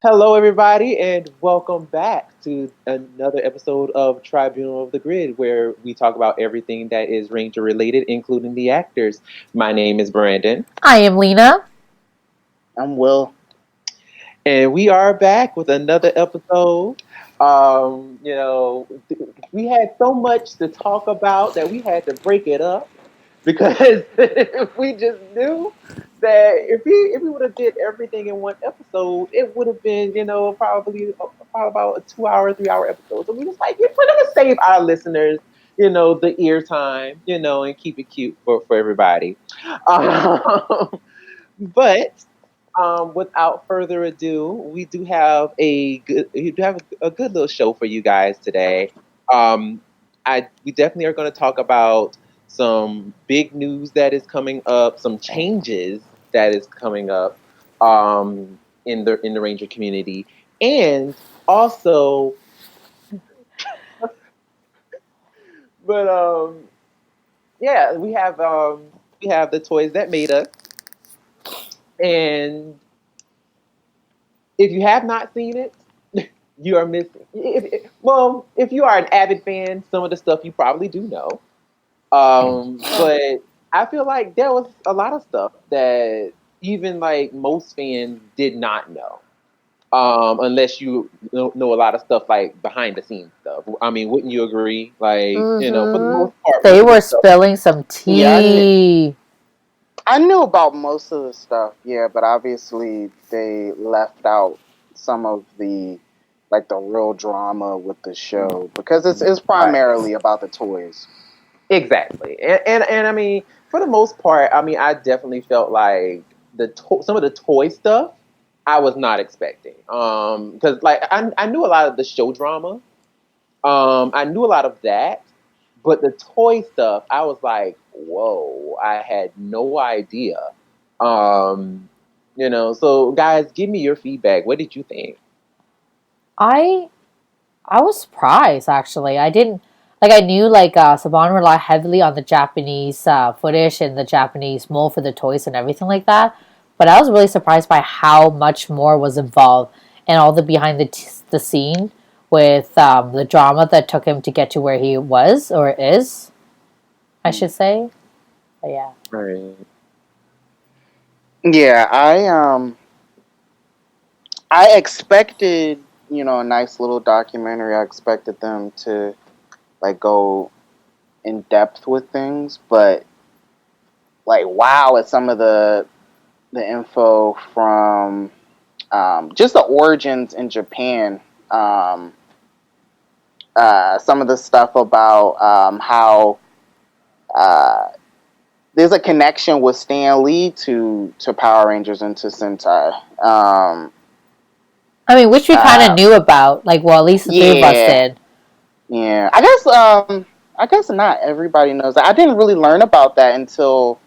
Hello, everybody, and welcome back to another episode of Tribunal of the Grid, where we talk about everything that is Ranger related, including the actors. My name is Brandon, I am Lena. I'm Will. and we are back with another episode. We had so much to talk about that we had to break it up because we just knew that if we would have did everything in one episode, it would have been probably about a 2 hour, 3 hour episode. So we was like, yeah, we're gonna save our listeners, the ear time, and keep it cute for everybody. Um, but without further ado, we do have a good little show for you guys today. Um, we definitely are going to talk about some big news that is coming up, some changes that is coming up in the Ranger community, and also, but yeah, we have the toys that made us, and if you have not seen it, you are missing. If you are an avid fan, some of the stuff you probably do know. But I feel like there was a lot of stuff that even like most fans did not know. Unless you know a lot of stuff like behind the scenes stuff. I mean, wouldn't you agree? Like, for the Mm-hmm. most part, They most of the were stuff. spilling some Yeah, tea. I knew about most of the stuff, yeah, but obviously they left out some of the real drama with the show because it's Right. primarily about the toys. Exactly, and I mean, for the most part, I mean, I definitely felt like some of the toy stuff I was not expecting. Because like I knew a lot of the show drama. I knew a lot of that, but the toy stuff, I was like, whoa, I had no idea. So guys, give me your feedback. What did you think? I I was surprised actually. I didn't like I knew Saban relied heavily on the Japanese footage and the Japanese mold for the toys and everything like that. But I was really surprised by how much more was involved and all the behind the scene with the drama that took him to get to where he was or is, I should say. But yeah. Right. Yeah, I expected, a nice little documentary. I expected them to go in depth with things, but wow, at some of the info from just the origins in Japan. Some of the stuff about how uh, there's a connection with Stan Lee to Power Rangers and to Sentai. I mean, which we kind of Uh, knew about. Like, well, at least the three of us yeah, did. yeah. I guess not everybody knows that. I didn't really learn about that until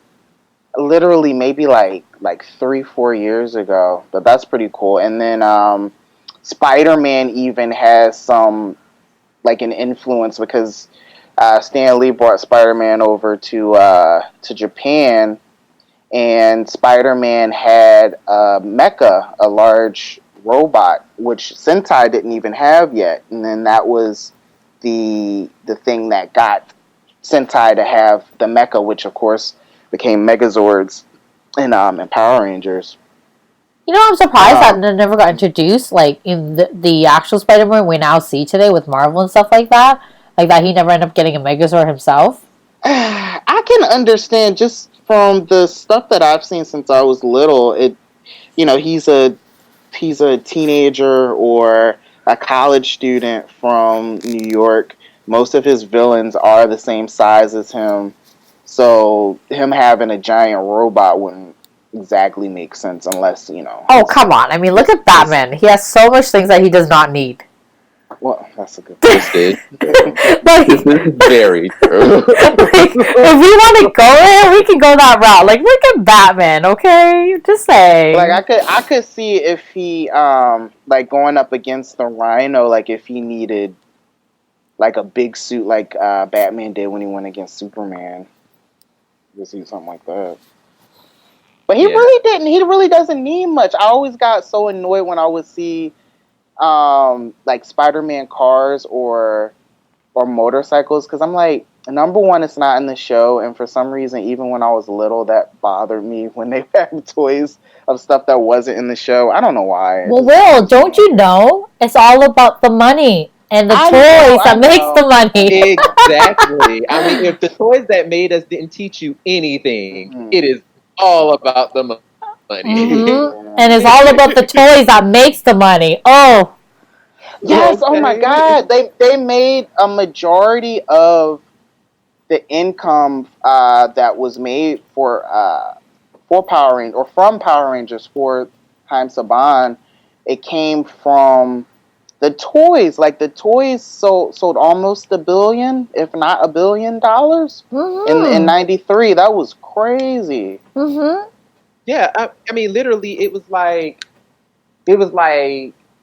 literally maybe like 3-4 years ago. But that's pretty cool. And then Spider Man even has some like an influence because Stan Lee brought Spider Man over to Japan, and Spider Man had a mecha, a large robot, which Sentai didn't even have yet, and then that was the thing that got Sentai to have the mecha, which of course became Megazords in Power Rangers. You know, I'm surprised that Um, it never got introduced, like, in the actual Spider-Man we now see today with Marvel and stuff like that. Like, that he never ended up getting a Megazord himself. I can understand just from the stuff that I've seen since I was little. He's a teenager or a college student from New York. Most of his villains are the same size as him, so him having a giant robot wouldn't exactly make sense unless Oh, his come on. I mean, look his at his. Batman. He has so much things that he does not need. Well, that's a good point. This is this Like, is very true. if we want to go there, we can go that route. Like, look at Batman, okay? Just Like saying. I could see if he like going up against the Rhino, like if he needed like a big suit like Batman did when he went against Superman. Just do something like that. But he really didn't. He really doesn't need much. I always got so annoyed when I would see like Spider-Man cars or motorcycles, because I'm like, number one, it's not in the show, and for some reason, even when I was little, that bothered me when they had toys of stuff that wasn't in the show. I don't know why. Well, Will, don't you know? It's all about the money and the toys that makes the money. Exactly. I mean, if the toys that made us didn't teach you anything, it is all about the money. And it's all about the toys that makes the money. Oh. Yes, oh my God. They made a majority of the income that was made for Power Rangers, or from Power Rangers for Time Saban. It came from the toys. Like, the toys sold almost $1 billion, if not $1 billion in 93. That was crazy. Yeah, I mean, literally, it was like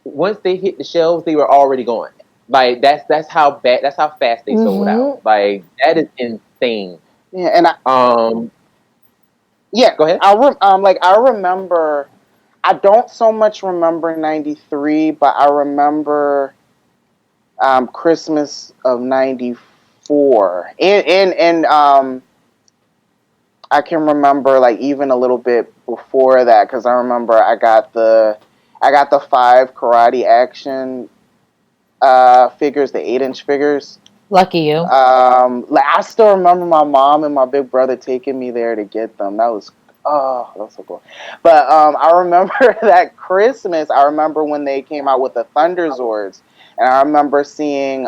once they hit the shelves, they were already gone. Like, that's how fast they sold out. Like, that is insane. Yeah, and go ahead. I remember. I don't so much remember 93, but I remember Christmas of 94, and I can remember, like, even a little bit before that, because I remember I got the 5 karate action figures, the 8-inch figures. Lucky you. I still remember my mom and my big brother taking me there to get them. That was so cool. But I remember that Christmas. I remember when they came out with the Thunder Zords, and I remember seeing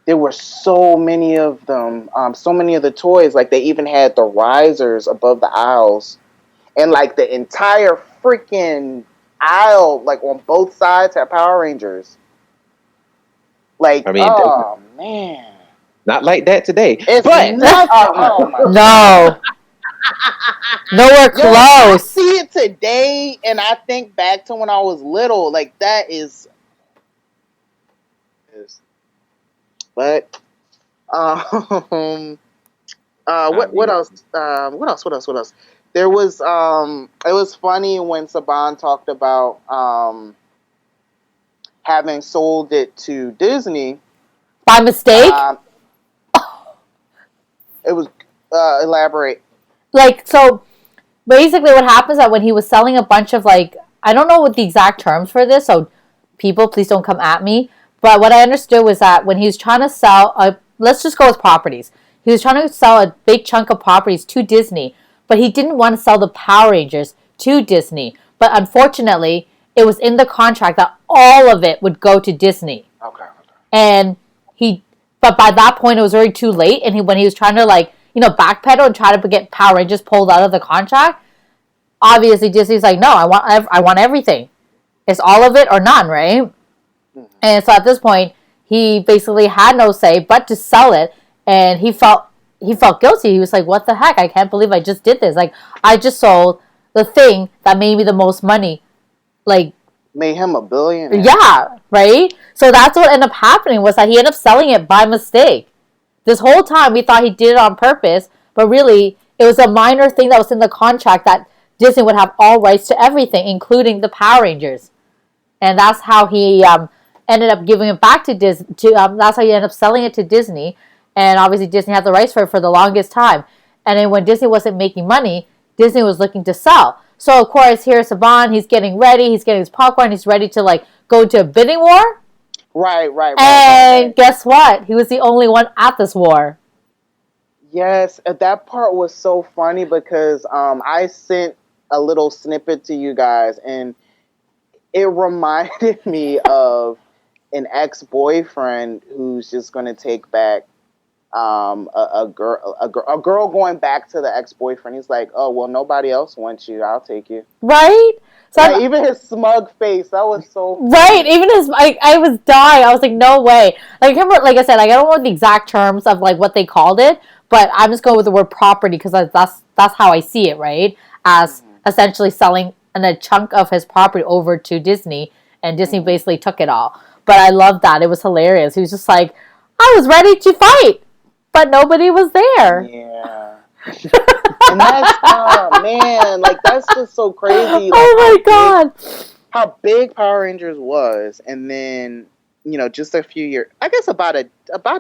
there were so many of them, so many of the toys. Like, they even had the risers above the aisles, and like the entire freaking aisle, like on both sides, had Power Rangers. Like, I mean, man, not like that today. It's but no, nowhere close. I see it today, and I think back to when I was little. Like, that is. But, what else? What else? There was it was funny when Saban talked about having sold it to Disney by mistake. It was elaborate. Like, so basically what happens is that when he was selling a bunch of, like, I don't know what the exact terms for this, so people, please don't come at me, but what I understood was that when he was trying to sell let's just go with properties. He was trying to sell a big chunk of properties to Disney, but he didn't want to sell the Power Rangers to Disney. But unfortunately, it was in the contract that all of it would go to Disney. Okay. And but by that point, it was already too late. And when he was trying to, like, you know, backpedal and try to get Power Rangers pulled out of the contract, obviously Disney's like, no, I want everything. It's all of it or none, right? Mm-hmm. And so at this point, he basically had no say but to sell it, and he felt guilty. He was like, what the heck? I can't believe I just did this. Like, I just sold the thing that made me the most money. Like, made him $1 billion. Yeah, right? So that's what ended up happening, was that he ended up selling it by mistake. This whole time we thought he did it on purpose, but really it was a minor thing that was in the contract that Disney would have all rights to everything, including the Power Rangers. And that's how he ended up giving it back to Disney. That's how he ended up selling it to Disney. And obviously Disney had the rights for the longest time. And then when Disney wasn't making money, Disney was looking to sell. So, of course, here's Saban. He's getting ready. He's getting his popcorn. He's ready to, like, go into a bidding war. Right. And guess what? He was the only one at this war. Yes, that part was so funny because I sent a little snippet to you guys, and it reminded me of an ex-boyfriend who's just going to take back a girl going back to the ex-boyfriend. He's like, oh, well, nobody else wants you. I'll take you. Right? So like, even his smug face, that was so funny. Right, even his, I was dying. I was like, no way. Like, I remember, like I said, like, I don't know the exact terms of, like, what they called it, but I'm just going with the word property because that's how I see it, right? As essentially selling a chunk of his property over to Disney, and Disney basically took it all. But I loved that. It was hilarious. He was just like, I was ready to fight, but nobody was there. Yeah. And that's man, like that's just so crazy. Like Oh my god! how big Power Rangers was, and then just a few years. I guess about a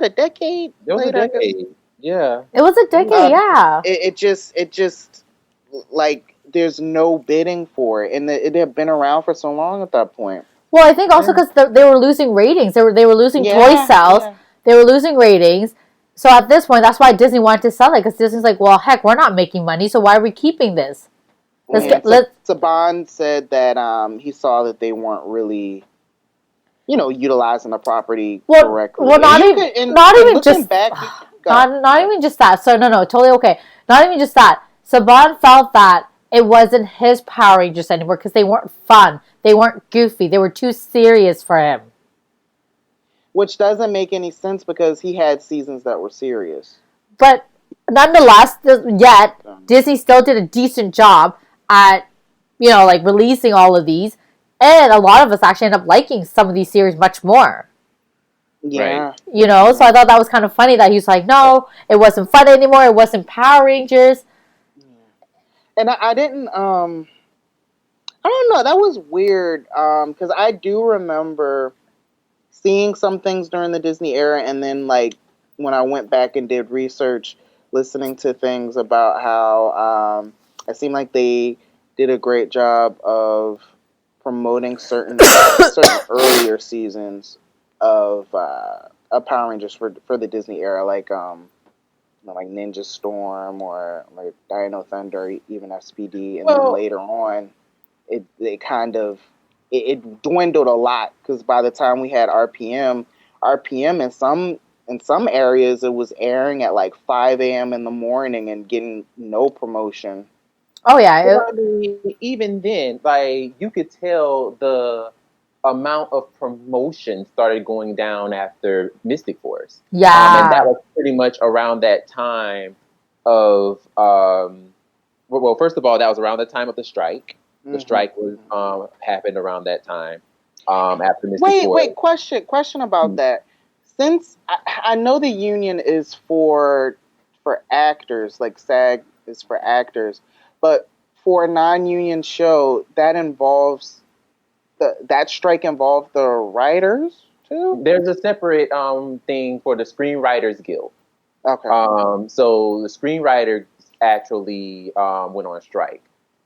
decade There was a later. I guess decade. Yeah. It was a decade, yeah. it just like there's no bidding for it, and it had been around for so long at that point. Well, I think also because they were losing ratings. They were losing toy sales. Yeah. They were losing ratings. So at this point, that's why Disney wanted to sell it, because Disney's like, well, heck, we're not making money, so why are we keeping this? Saban said that he saw that they weren't really utilizing the property correctly. Well, not even just that. So no, totally okay. Not even just that. Saban felt that it wasn't his Power Rangers anymore because they weren't fun. They weren't goofy. They were too serious for him. Which doesn't make any sense because he had seasons that were serious. But nonetheless, Disney still did a decent job at, like releasing all of these. And a lot of us actually end up liking some of these series much more. Yeah. Right. So I thought that was kind of funny that he was like, no, it wasn't fun anymore. It wasn't Power Rangers. And I didn't, I don't know. That was weird. Because I do remember seeing some things during the Disney era. And then, like, when I went back and did research, listening to things about how it seemed like they did a great job of promoting certain earlier seasons of Power Rangers for the Disney era, like like Ninja Storm or like Dino Thunder, even SPD, and then later on, it kind of it dwindled a lot because by the time we had RPM in some areas it was airing at like 5 a.m. in the morning and getting no promotion. Oh yeah. Well, I mean, even then, like you could tell the amount of promotion started going down after Mystic Force. Yeah. And that was pretty much around that time of well, first of all, that was around the time of the strike. The strike was happened around that time. After Mystic Force. Wait, question about that. Since I know the union is for actors, like SAG is for actors, but for a non-union show, that involves that strike involved the writers too? There's a separate thing for the Screenwriters Guild. Okay. So the screenwriters actually went on strike.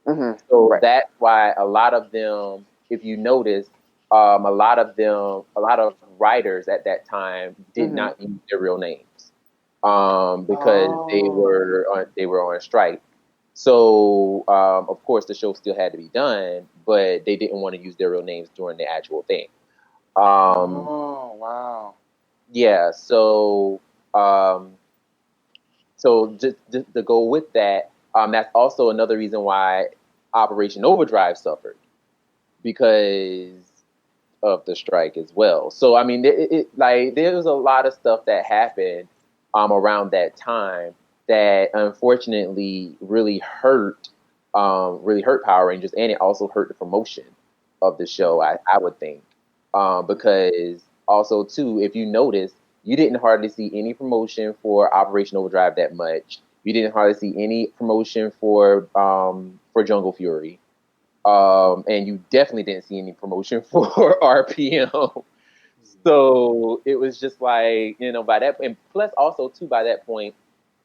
Mm-hmm. So that's why a lot of them, if you notice, a lot of writers at that time did not use their real names because they were on strike. So, of course, the show still had to be done, but they didn't want to use their real names during the actual thing. Oh, wow. Yeah, so just to go with that, that's also another reason why Operation Overdrive suffered because of the strike as well. So, I mean, there was a lot of stuff that happened around that time that unfortunately really hurt Power Rangers, and it also hurt the promotion of the show. I would think because also too, if you notice, you didn't hardly see any promotion for Operation Overdrive that much. You didn't hardly see any promotion for Jungle Fury, and you definitely didn't see any promotion for RPM. So it was just like by that, and plus also too by that point.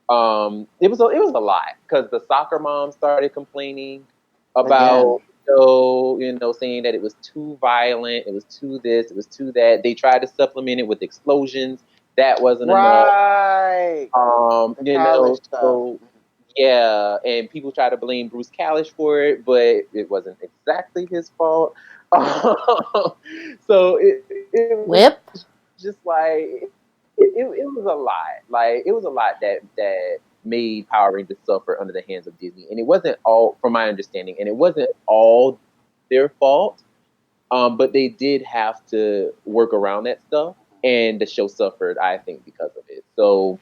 It was a lot because the soccer mom started complaining about saying that it was too violent, it was too this, it was too that. They tried to supplement it with explosions. That wasn't enough. Right. So yeah, and people try to blame Bruce Kalish for it, but it wasn't exactly his fault. So it Whip. Just like it was a lot. Like it was a lot that made Power Rangers suffer under the hands of Disney, and it wasn't all, from my understanding, and it wasn't all their fault. But they did have to work around that stuff, and the show suffered, I think, because of it. So,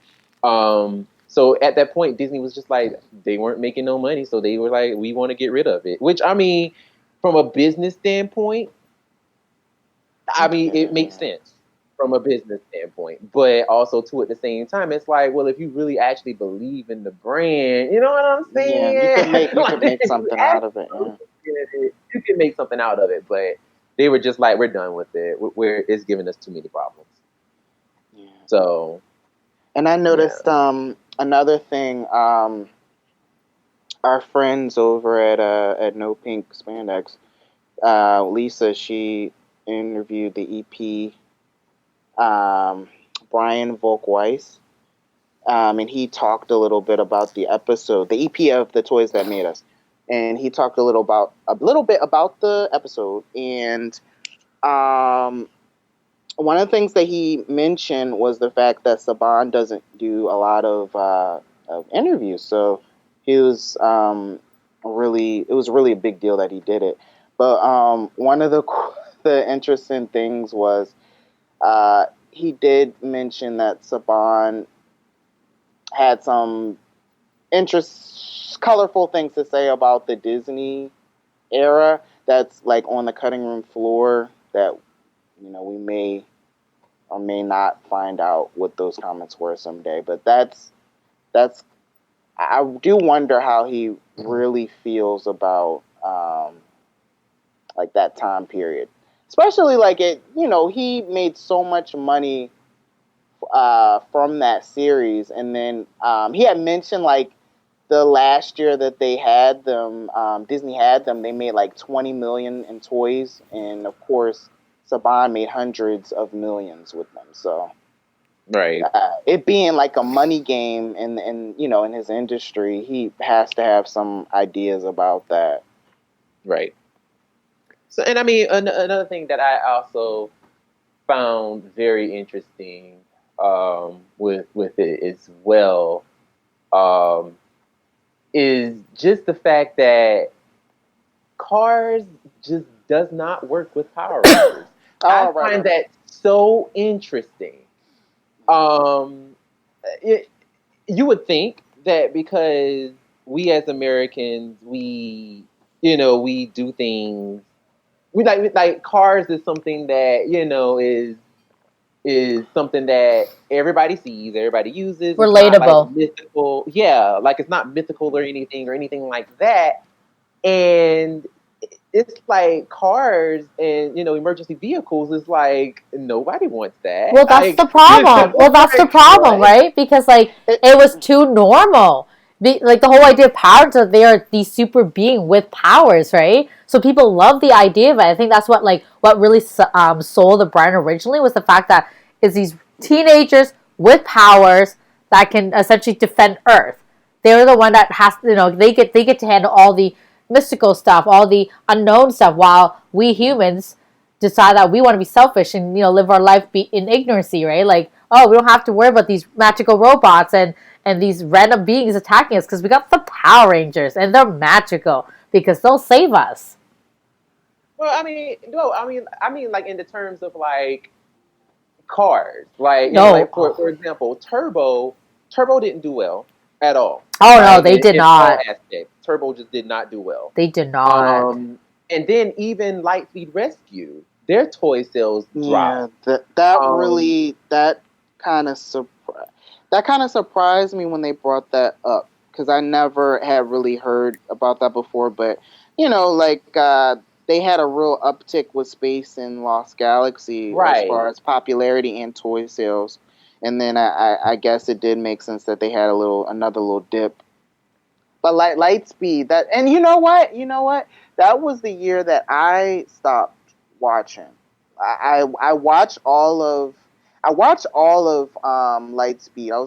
so at that point, Disney was just like they weren't making no money, so they were like, we want to get rid of it. Which I mean, from a business standpoint, I mean, it makes sense. from a business standpoint, but also too at the same time, it's like, well, if you really actually believe in the brand, you know what I'm Yeah, you saying? could make Like, if you something out actually of it. believe Yeah. in it, you can make something out of it. But they were just like, we're done with it. We're it's giving us too many problems. Yeah. So And I yeah, noticed another thing. Our friends over at No Pink Spandex, Lisa, she interviewed the EP, Brian Volkweiss, and he talked a little bit about the episode, the EP of The Toys That Made Us, and he talked a little bit about the episode, and um, one of the things that he mentioned was the fact that Saban doesn't do a lot of interviews, so he was it was really a big deal that he did it. But one of the interesting things was he did mention that Saban had some colorful things to say about the Disney era. That's like on the cutting room floor that we may or may not find out what those comments were someday. But that's I do wonder how he really feels about like that time period, especially like he made so much money from that series, and then he had mentioned like the last year that they had them, Disney had them, they made like 20 million in toys, and of course Saban made hundreds of millions with them. So right, it being like a money game in his industry, he has to have some ideas about that. right. So, and I mean, another thing that I also found very interesting with it as well um, is just the fact that Cars just does not work with Power Rangers. I Oh, find right. that so interesting. Um, it, you would think that because we as Americans, we do things. We like Cars is something that is something that everybody sees, everybody uses. It's not like Relatable. mythical. Yeah, like it's not mythical or anything like that. And it's like cars and emergency vehicles is like nobody wants that. Well, that's the problem. Well, that's the Like problem, what? right? Because like it was too normal. Like the whole idea of powers are they are these super being with powers, right? So people love the idea of it. I think that's what really sold the brand originally was the fact that it's these teenagers with powers that can essentially defend Earth. They're the one that has they get to handle all the mystical stuff, all the unknown stuff, while we humans decide that we want to be selfish and live our life be in ignorancy, right? Like, oh, we don't have to worry about these magical robots and these random beings attacking us because we got the Power Rangers and they're magical because they'll save us. Well, I mean, no, I mean, like in the terms of like cars, like No, like for example, Turbo didn't do well at all, oh no, right? they did In all not. aspects, Turbo just did not do well. They did not. Um, and then even Lightspeed Rescue, their toy sales Yeah, dropped. that Um, really that kind of surprised me when they brought that up because I never had really heard about that before. But like they had a real uptick with Space and Lost Galaxy as right. far as popularity and toy sales, and then I guess it did make sense that they had another little dip. But like Lightspeed, that and you know what, that was the year that I stopped watching. I watched all of Lightspeed. I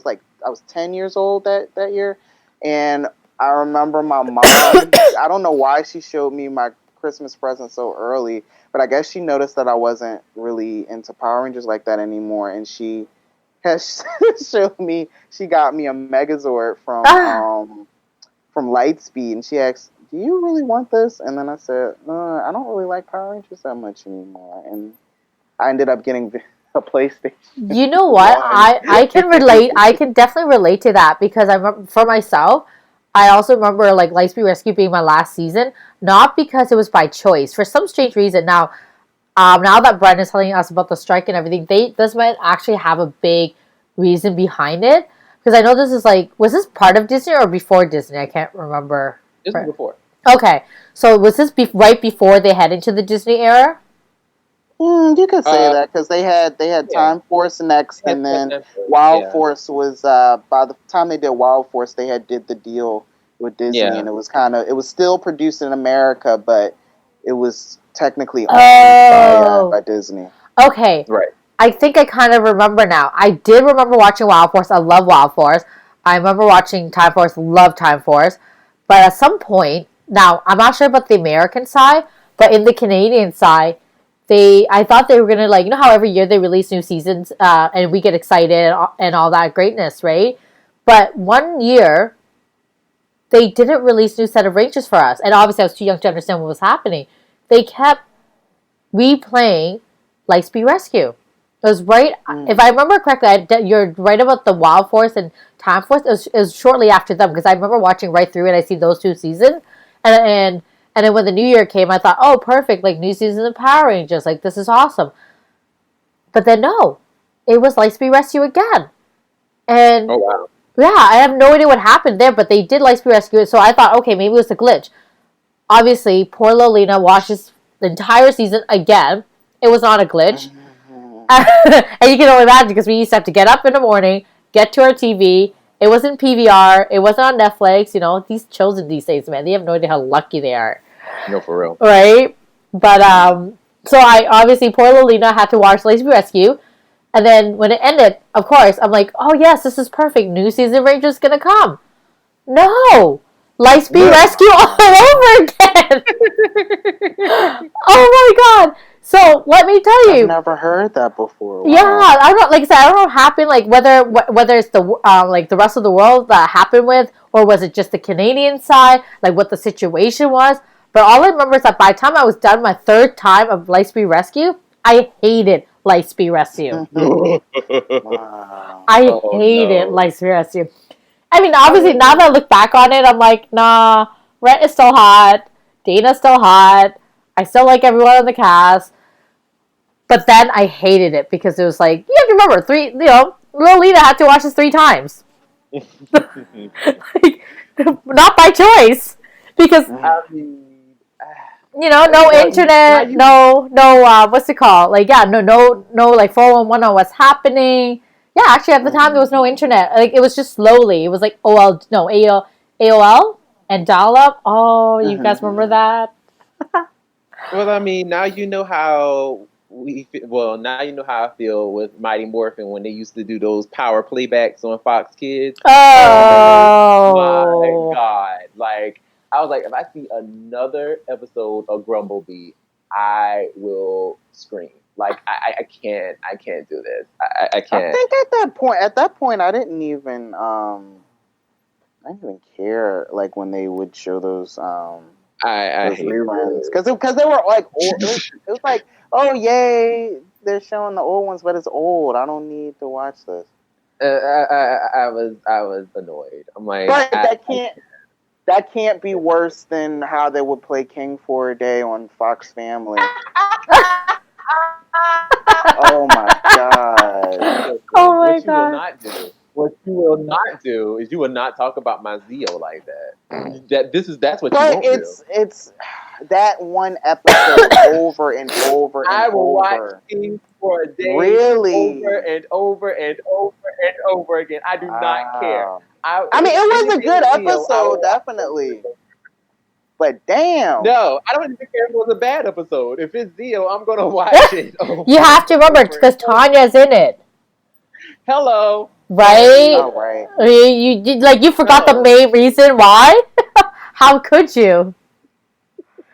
was 10 years old that year, and I remember my mom. I don't know why she showed me my Christmas present so early, but I guess she noticed that I wasn't really into Power Rangers like that anymore, and she has showed me. She got me a Megazord Ah, from Lightspeed, and she asked, "Do you really want this?" And then I said, "I don't really like Power Rangers that much anymore." And I ended up getting a PlayStation you know what? One. I can relate. I can definitely relate to that because I remember for myself. I also remember like Lightspeed Rescue being my last season, not because it was by choice. For some strange reason, now now that Brent is telling us about the strike and everything, this might actually have a big reason behind it. Because I know this is like, was this part of Disney or before Disney? I can't remember. This was before. Okay, so was this right before they head into the Disney era? You could say that because they had Time Force next, and then Wild Force was by the time they did Wild Force, they did the deal with Disney, and it was still produced in America, but it was technically owned by Disney. Okay, right. I think I kind of remember now. I did remember watching Wild Force. I love Wild Force. I remember watching Time Force. Love Time Force. But at some point, now I'm not sure about the American side, but in the Canadian side, I thought they were gonna, like, you know how every year they release new seasons, and we get excited and all that greatness, right? But one year they didn't release new set of Rangers for us, and obviously I was too young to understand what was happening. They kept replaying Lightspeed Rescue. It was right, if I remember correctly, you're right about the Wild Force and Time Force. It was shortly after them, because I remember watching right through it. I see those two seasons, and then when the new year came, I thought, oh, perfect, like, new season of Power Rangers, like, this is awesome. But then no, it was Lightspeed Rescue again. And oh wow, yeah, I have no idea what happened there, but they did Lightspeed Rescue, so I thought, okay, maybe it was a glitch. Obviously, poor Lena watches the entire season again. It was not a glitch. And you can only imagine, because we used to have to get up in the morning, get to our TV. It wasn't PVR. It wasn't on Netflix. You know, these children these days, man, they have no idea how lucky they are. No, for real. Right? But, so I, obviously, poor Lena had to watch Lightspeed Rescue. And then when it ended, of course, I'm like, oh, yes, this is perfect. New season Ranger's gonna come. No! Lightspeed Rescue all over again! Oh my god! So let me tell you, I've never heard that before. Wow. Yeah, I don't, like I said, I don't know what happened. Like whether it's the like the rest of the world that happened with, or was it just the Canadian side? Like what the situation was. But all I remember is that by the time I was done my third time of Lightspeed Rescue, I hated Lightspeed Rescue. Wow. I hated Lightspeed Rescue. I mean, obviously, now that I look back on it, I'm like, nah, Rhett is still hot. Dana's still hot. I still like everyone in the cast. But then I hated it because it was like, you have to remember, little Lena had to watch this 3 times. Like, not by choice. Because, no internet, no, what's it called? Like, yeah, no, like, 411 on what's happening. Yeah, actually, at the time, there was no internet. Like, it was just slowly. It was like, AOL and dial-up. Oh, you guys remember that? Well, I mean, now you know how now you know how I feel with Mighty Morphin when they used to do those power playbacks on Fox Kids. Oh my god! Like, I was like, if I see another episode of Grumblebee, I will scream. Like, I can't do this. I can't. I think at that point, I didn't even care, like, when they would show those those reruns, because they were like old. It was like, oh yay, they're showing the old ones, but it's old. I don't need to watch this. I was annoyed. I'm like, but that can't be worse than how they would play King for a Day on Fox Family. Oh my god! Oh my god! What you will not do is you will not talk about my Zeo like that. That's what but you won't do. It's that one episode over and over and I will over. watch King for a Day really over and over and over and over again. I do not care. I mean, it was a good episode, definitely. But damn. No, I don't even care if it was a bad episode. If it's Zeo, I'm gonna watch it. You have to remember, because Tanya's in it. Hello. Right? Oh, right. You forgot the main reason why? How could you?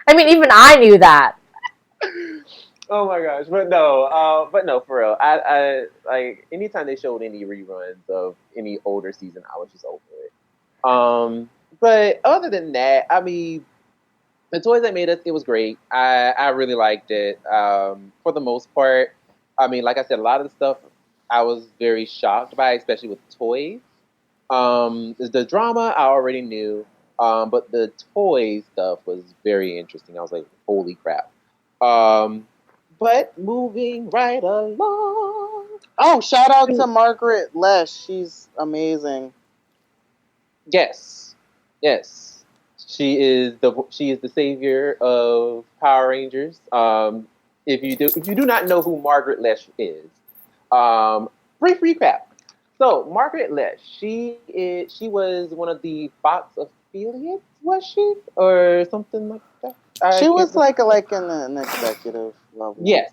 I mean, even I knew that. Oh my gosh, but no, for real. I like, anytime they showed any reruns of any older season, I was just over it. But other than that, I mean, the Toys That Made Us, it was great. I really liked it. For the most part, I mean, like I said, a lot of the stuff I was very shocked by, especially with the toys. The drama I already knew, but the toy stuff was very interesting. I was like, holy crap. But moving right along. Oh, shout out to Margaret Lesh. She's amazing. Yes, yes, she is the savior of Power Rangers. If you do not know who Margaret Lesh is, brief recap. So Margaret Lesh, she was one of the Fox affiliates, was she, or something like that? I She can't was remember. like an executive level. Yes.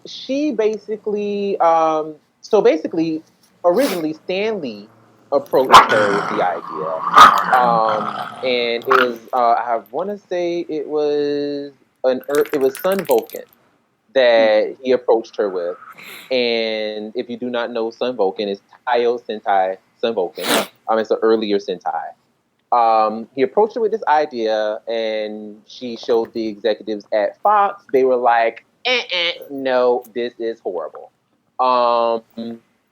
She basically, so basically, originally Stanley approached her with the idea, and it was, I want to say it was Sun Vulcan that he approached her with, and if you do not know Sun Vulcan, it's Taio Sentai Sun Vulcan. It's an earlier Sentai. He approached her with this idea, and she showed the executives at Fox. They were like, "No, this is horrible."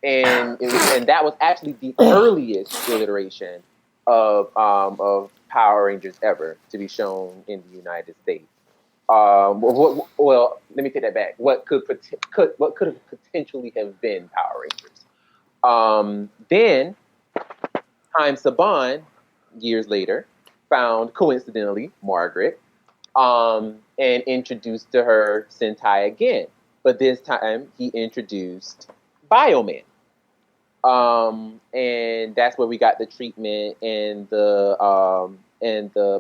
And that was actually the earliest iteration of Power Rangers ever to be shown in the United States. Well, let me take that back. What could have potentially have been Power Rangers? Then Haim Saban, years later, found coincidentally Margaret, and introduced to her Sentai again. But this time he introduced Bioman. And that's where we got the treatment and the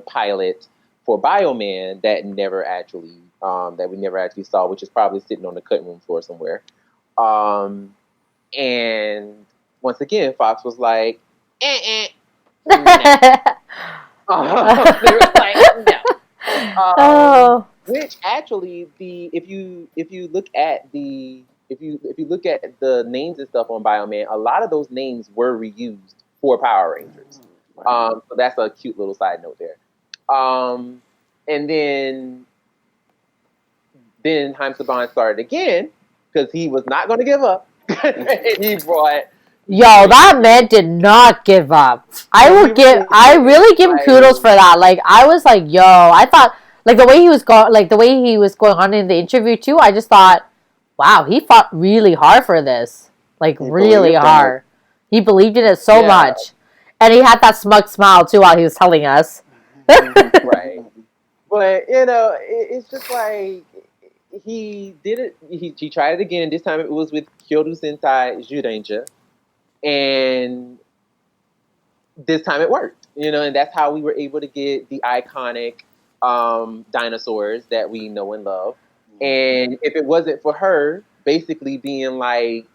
pilot for Bioman that we never actually saw, which is probably sitting on the cutting room floor somewhere. And once again, Fox was like, no. They were like, no. Oh. Which actually, if you look at the names and stuff on Bioman, a lot of those names were reused for Power Rangers. So that's a cute little side note there. And then Haim Saban started again because he was not going to give up. He brought. Yo, that man did not give up. I really give him kudos for that. Like, I was like, yo, I thought, like, the way he was going on in the interview too, I just thought, wow, he fought really hard for this. Like, really hard. He believed in it so much. And he had that smug smile too while he was telling us. Right. But, it's just like, he did it, he tried it again. This time it was with Kyoto Sentai Judanger. And this time it worked, and that's how we were able to get the iconic dinosaurs that we know and love. And if it wasn't for her basically being like,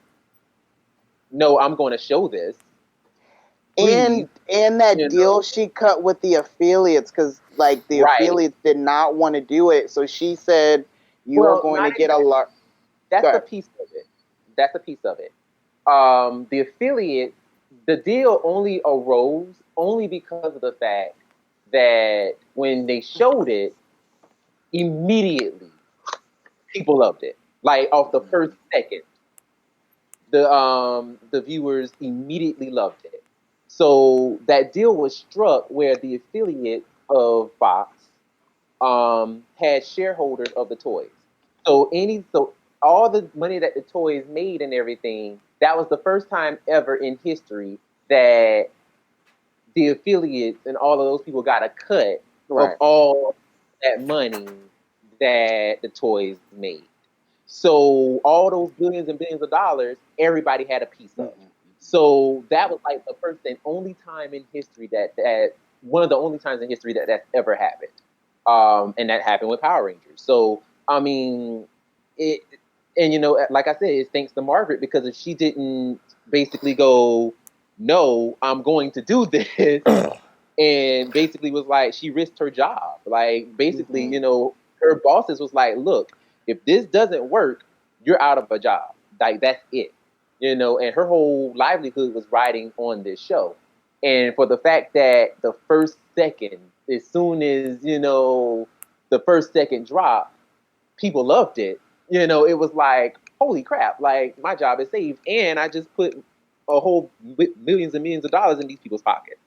no, I'm going to show this. Please. And that deal she cut with the affiliates, because like the affiliates did not want to do it, so she said you are going to get a lot. That's a piece of it. The affiliate, the deal only arose only because of the fact that when they showed it, immediately people loved it. Like off the first second, the viewers immediately loved it. So that deal was struck where the affiliate of Fox had shareholders of the toys. So all the money that the toys made and everything, that was the first time ever in history that the affiliates and all of those people got a cut of all that money that the toys made. So all those billions and billions of dollars, everybody had a piece of. So that was like the first and only time in history that one of the only times in history that that's ever happened. And that happened with Power Rangers. So I mean, like I said, it's thanks to Margaret, because if she didn't basically go, no, I'm going to do this, and basically was like, she risked her job. Like basically, her bosses was like, look, if this doesn't work, you're out of a job. Like that's it. And her whole livelihood was riding on this show. And for the fact that the first second, as soon as, the first second drop, people loved it. It was like, holy crap, like my job is saved. And I just put a whole millions and millions of dollars in these people's pockets.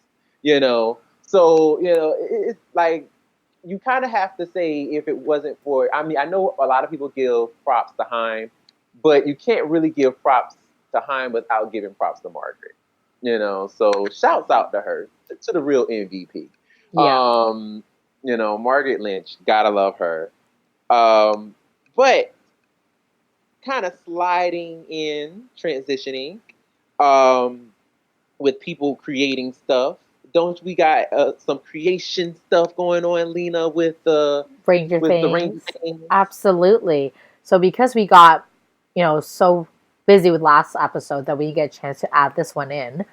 So, it's like, you kind of have to say if it wasn't for. I mean, I know a lot of people give props to Haim, but you can't really give props to Haim without giving props to Margaret. So shouts out to her, to the real MVP. Yeah. Margaret Lynch, gotta love her. But kind of sliding in, transitioning, with people creating stuff. Don't we got some creation stuff going on, Lena, with the Ranger Ranger Things. Things? Absolutely. So because we got, so busy with last episode that we get a chance to add this one in.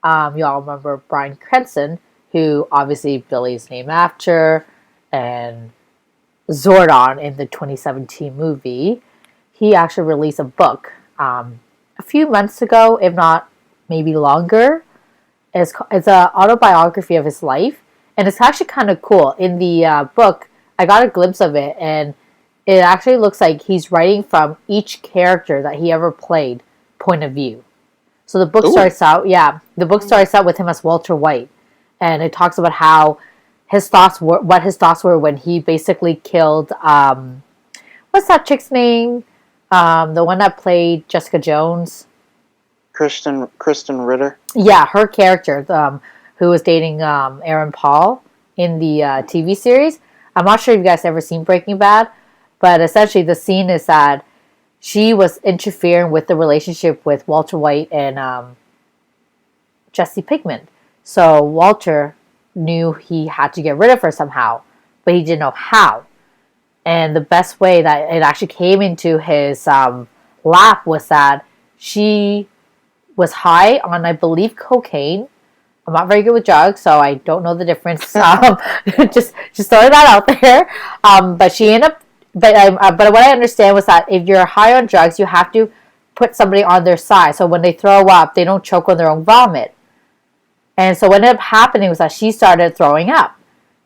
Y'all remember Bryan Cranston, who obviously Billy's named after, and Zordon in the 2017 movie. He actually released a book a few months ago, if not maybe longer. It's an autobiography of his life, and it's actually kind of cool. In the book, I got a glimpse of it, and it actually looks like he's writing from each character that he ever played point of view. So the book starts out, with him as Walter White, and it talks about how what his thoughts were when he basically killed, what's that chick's name? The one that played Jessica Jones. Kristen Ritter. Yeah, her character, who was dating Aaron Paul in the TV series. I'm not sure if you guys ever seen Breaking Bad, but essentially the scene is that she was interfering with the relationship with Walter White and Jesse Pinkman. So Walter knew he had to get rid of her somehow, but he didn't know how. And the best way that it actually came into his lap was that she was high on, I believe, cocaine. I'm not very good with drugs, so I don't know the difference. Just throwing that out there. But she ended up. But what I understand was that if you're high on drugs, you have to put somebody on their side. So when they throw up, they don't choke on their own vomit. And so what ended up happening was that she started throwing up.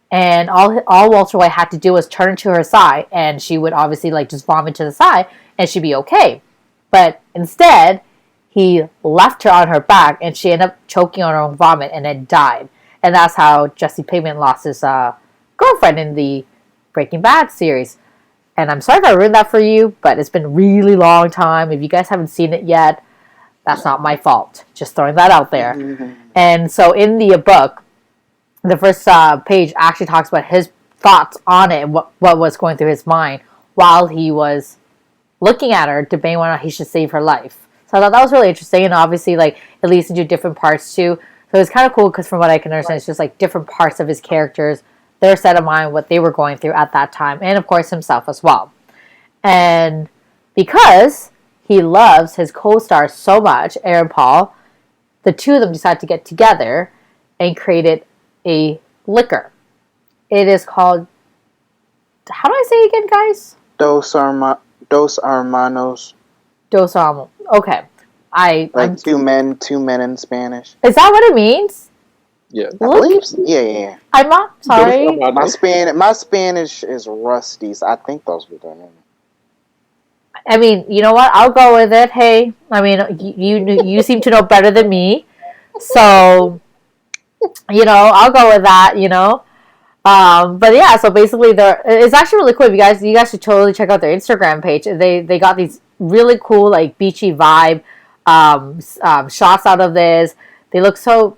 And all Walter White had to do was turn to her side, and she would obviously just vomit to the side, and she'd be okay. But instead, he left her on her back, and she ended up choking on her own vomit and then died. And that's how Jesse Pinkman lost his girlfriend in the Breaking Bad series. And I'm sorry if I ruined that for you, but it's been a really long time. If you guys haven't seen it yet, that's not my fault. Just throwing that out there. Mm-hmm. And so in the book, the first page actually talks about his thoughts on it and what was going through his mind while he was looking at her, debating whether or not he should save her life. So I thought that was really interesting, and obviously, it leads into different parts too. So it's kind of cool because from what I can understand, it's just different parts of his characters, their set of mind, what they were going through at that time, and of course himself as well. And because he loves his co-star so much, Aaron Paul, the two of them decided to get together and created a liquor. It is called, how do I say it again, guys? Dos Hermanos. Dos Hermanos. Okay. Two men in Spanish. Is that what it means? Yeah. I believe so. Yeah. I'm not sorry. My Spanish is rusty, so I think those were their names. I mean, you know what? I'll go with it. Hey, I mean, you seem to know better than me. So, I'll go with that, But yeah, so basically it's actually really cool. You guys should totally check out their Instagram page. They got these really cool beachy vibe shots out of this. They look so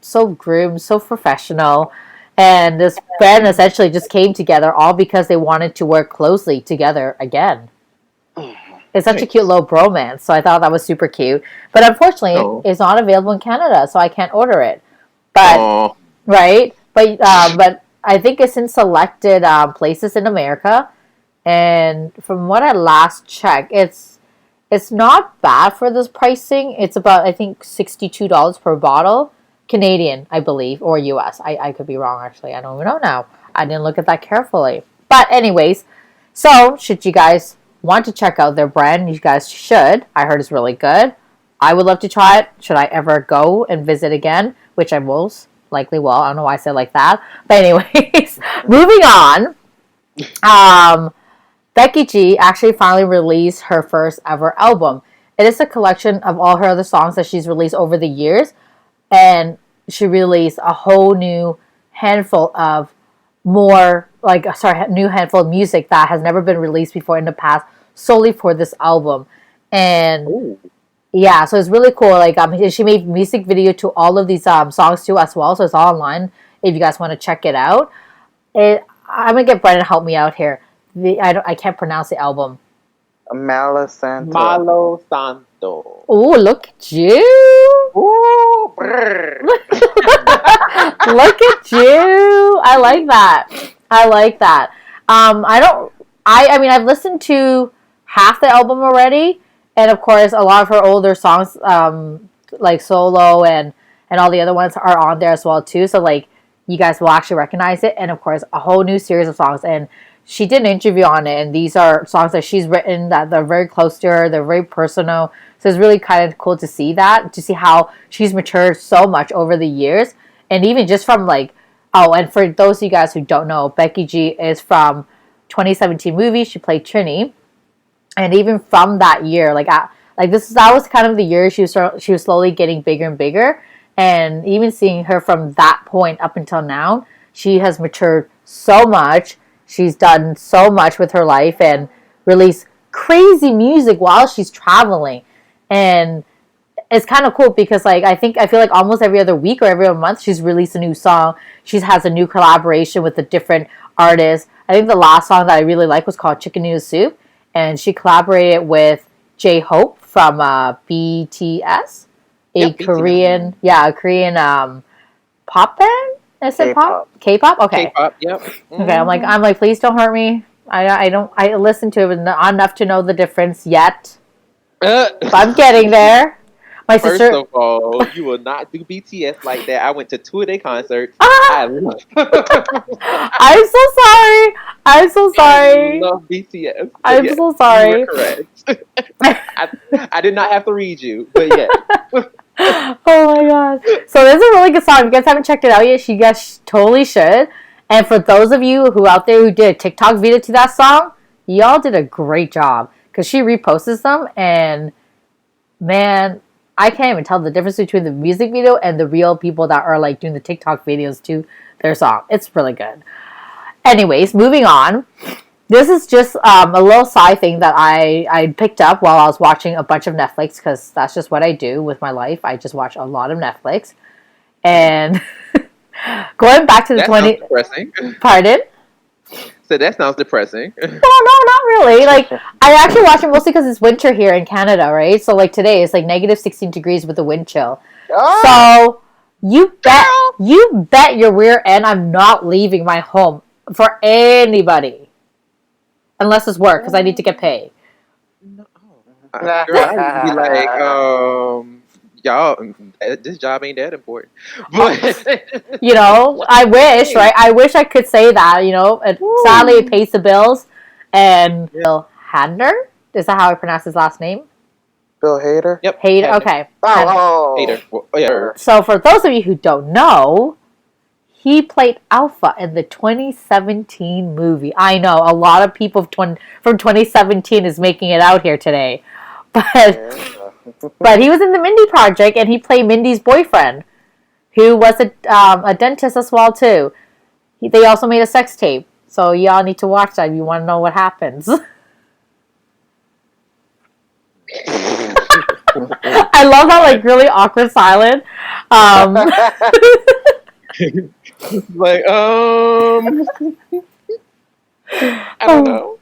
so groomed, so professional, and this band essentially just came together all because they wanted to work closely together again. It's such a cute little bromance, so I thought that was super cute. But unfortunately, it's not available in Canada, so I can't order it. But right, but I think it's in selected places in America, and from what I last checked, it's not bad for this pricing. It's about, I think, $62 per bottle, Canadian, I believe, or US. I could be wrong, actually. I don't even know now. I didn't look at that carefully. But anyways, so should you guys want to check out their brand, you guys should. I heard it's really good. I would love to try it. Should I ever go and visit again, which I most likely will. I don't know why I said like that. But anyways, moving on. Becky G actually finally released her first ever album. It is a collection of all her other songs that she's released over the years. And she released a whole new handful of more new handful of music that has never been released before in the past solely for this album. And Ooh. yeah, so it's really cool. Like she made music video to all of these songs too as well, so it's all online if you guys want to check it out. I'm gonna get Brennan to help me out here. I can't pronounce the album. Malo Santo. Malo Santo. Oh, look at you! Ooh, brr. Look at you! I like that. I like that. I mean, I've listened to half the album already, and of course, a lot of her older songs, like Solo and all the other ones, are on there as well too. So like, you guys will actually recognize it, and of course, a whole new series of songs. And she did an interview on it, and these are songs that she's written that they're very close to her. They're very personal. So it's really kind of cool to see how she's matured so much over the years. And even just from like, oh, and for those of you guys who don't know, Becky G is from 2017 movie. She played Trini. And even from that year, that was kind of the year she was slowly getting bigger and bigger. And even seeing her from that point up until now, she has matured so much. She's done so much with her life and released crazy music while she's traveling. And it's kind of cool because I feel like almost every other week or every other month she's released a new song. She has a new collaboration with a different artist. I think the last song that I really liked was called Chicken Noodle Soup, and she collaborated with J-Hope from BTS, a Korean pop band. Is it pop? K-pop? Okay. K-pop, yep. Mm-hmm. Okay, I'm like, please don't hurt me. I listen to it enough to know the difference yet. But I'm getting there. My First sister. of all, you will not do BTS like that. I went to 2 of their concerts. I'm so sorry. I'm so sorry. I love BTS. I'm so sorry. You were correct. I did not have to read you, but yeah. Oh my god. So this is a really good song. If you guys haven't checked it out yet, you guys totally should. And for those of you who out there who did a TikTok video to that song, y'all did a great job. Because she reposts them, and man, I can't even tell the difference between the music video and the real people that are like doing the TikTok videos to their song. It's really good. Anyways, moving on. This is just a little side thing that I picked up while I was watching a bunch of Netflix, because that's just what I do with my life. I just watch a lot of Netflix. And going back to the 20... depressing. Pardon? So that sounds depressing. No, not really. Like, I actually watch it mostly because it's winter here in Canada, right? So, like, today it's like negative 16 degrees with a wind chill. Oh. So, you bet your rear end I'm not leaving my home for anybody. Unless it's work, because I need to get paid. No. Girl, I'd be like, y'all, this job ain't that important. But you know, I wish, right? I wish I could say that, you know. And sadly, it pays the bills. And Bill Hader, is that how I pronounce his last name? Bill Hader? Yep. Hader, okay. Hader. Well, yeah. So for those of you who don't know, he played Alpha in the 2017 movie. I know, a lot of people from 2017 is making it out here today. But he was in the Mindy Project, and he played Mindy's boyfriend, who was a dentist as well, too. They also made a sex tape. So y'all need to watch that if you want to know what happens. I love that, like, really awkward silence. Like, I don't know.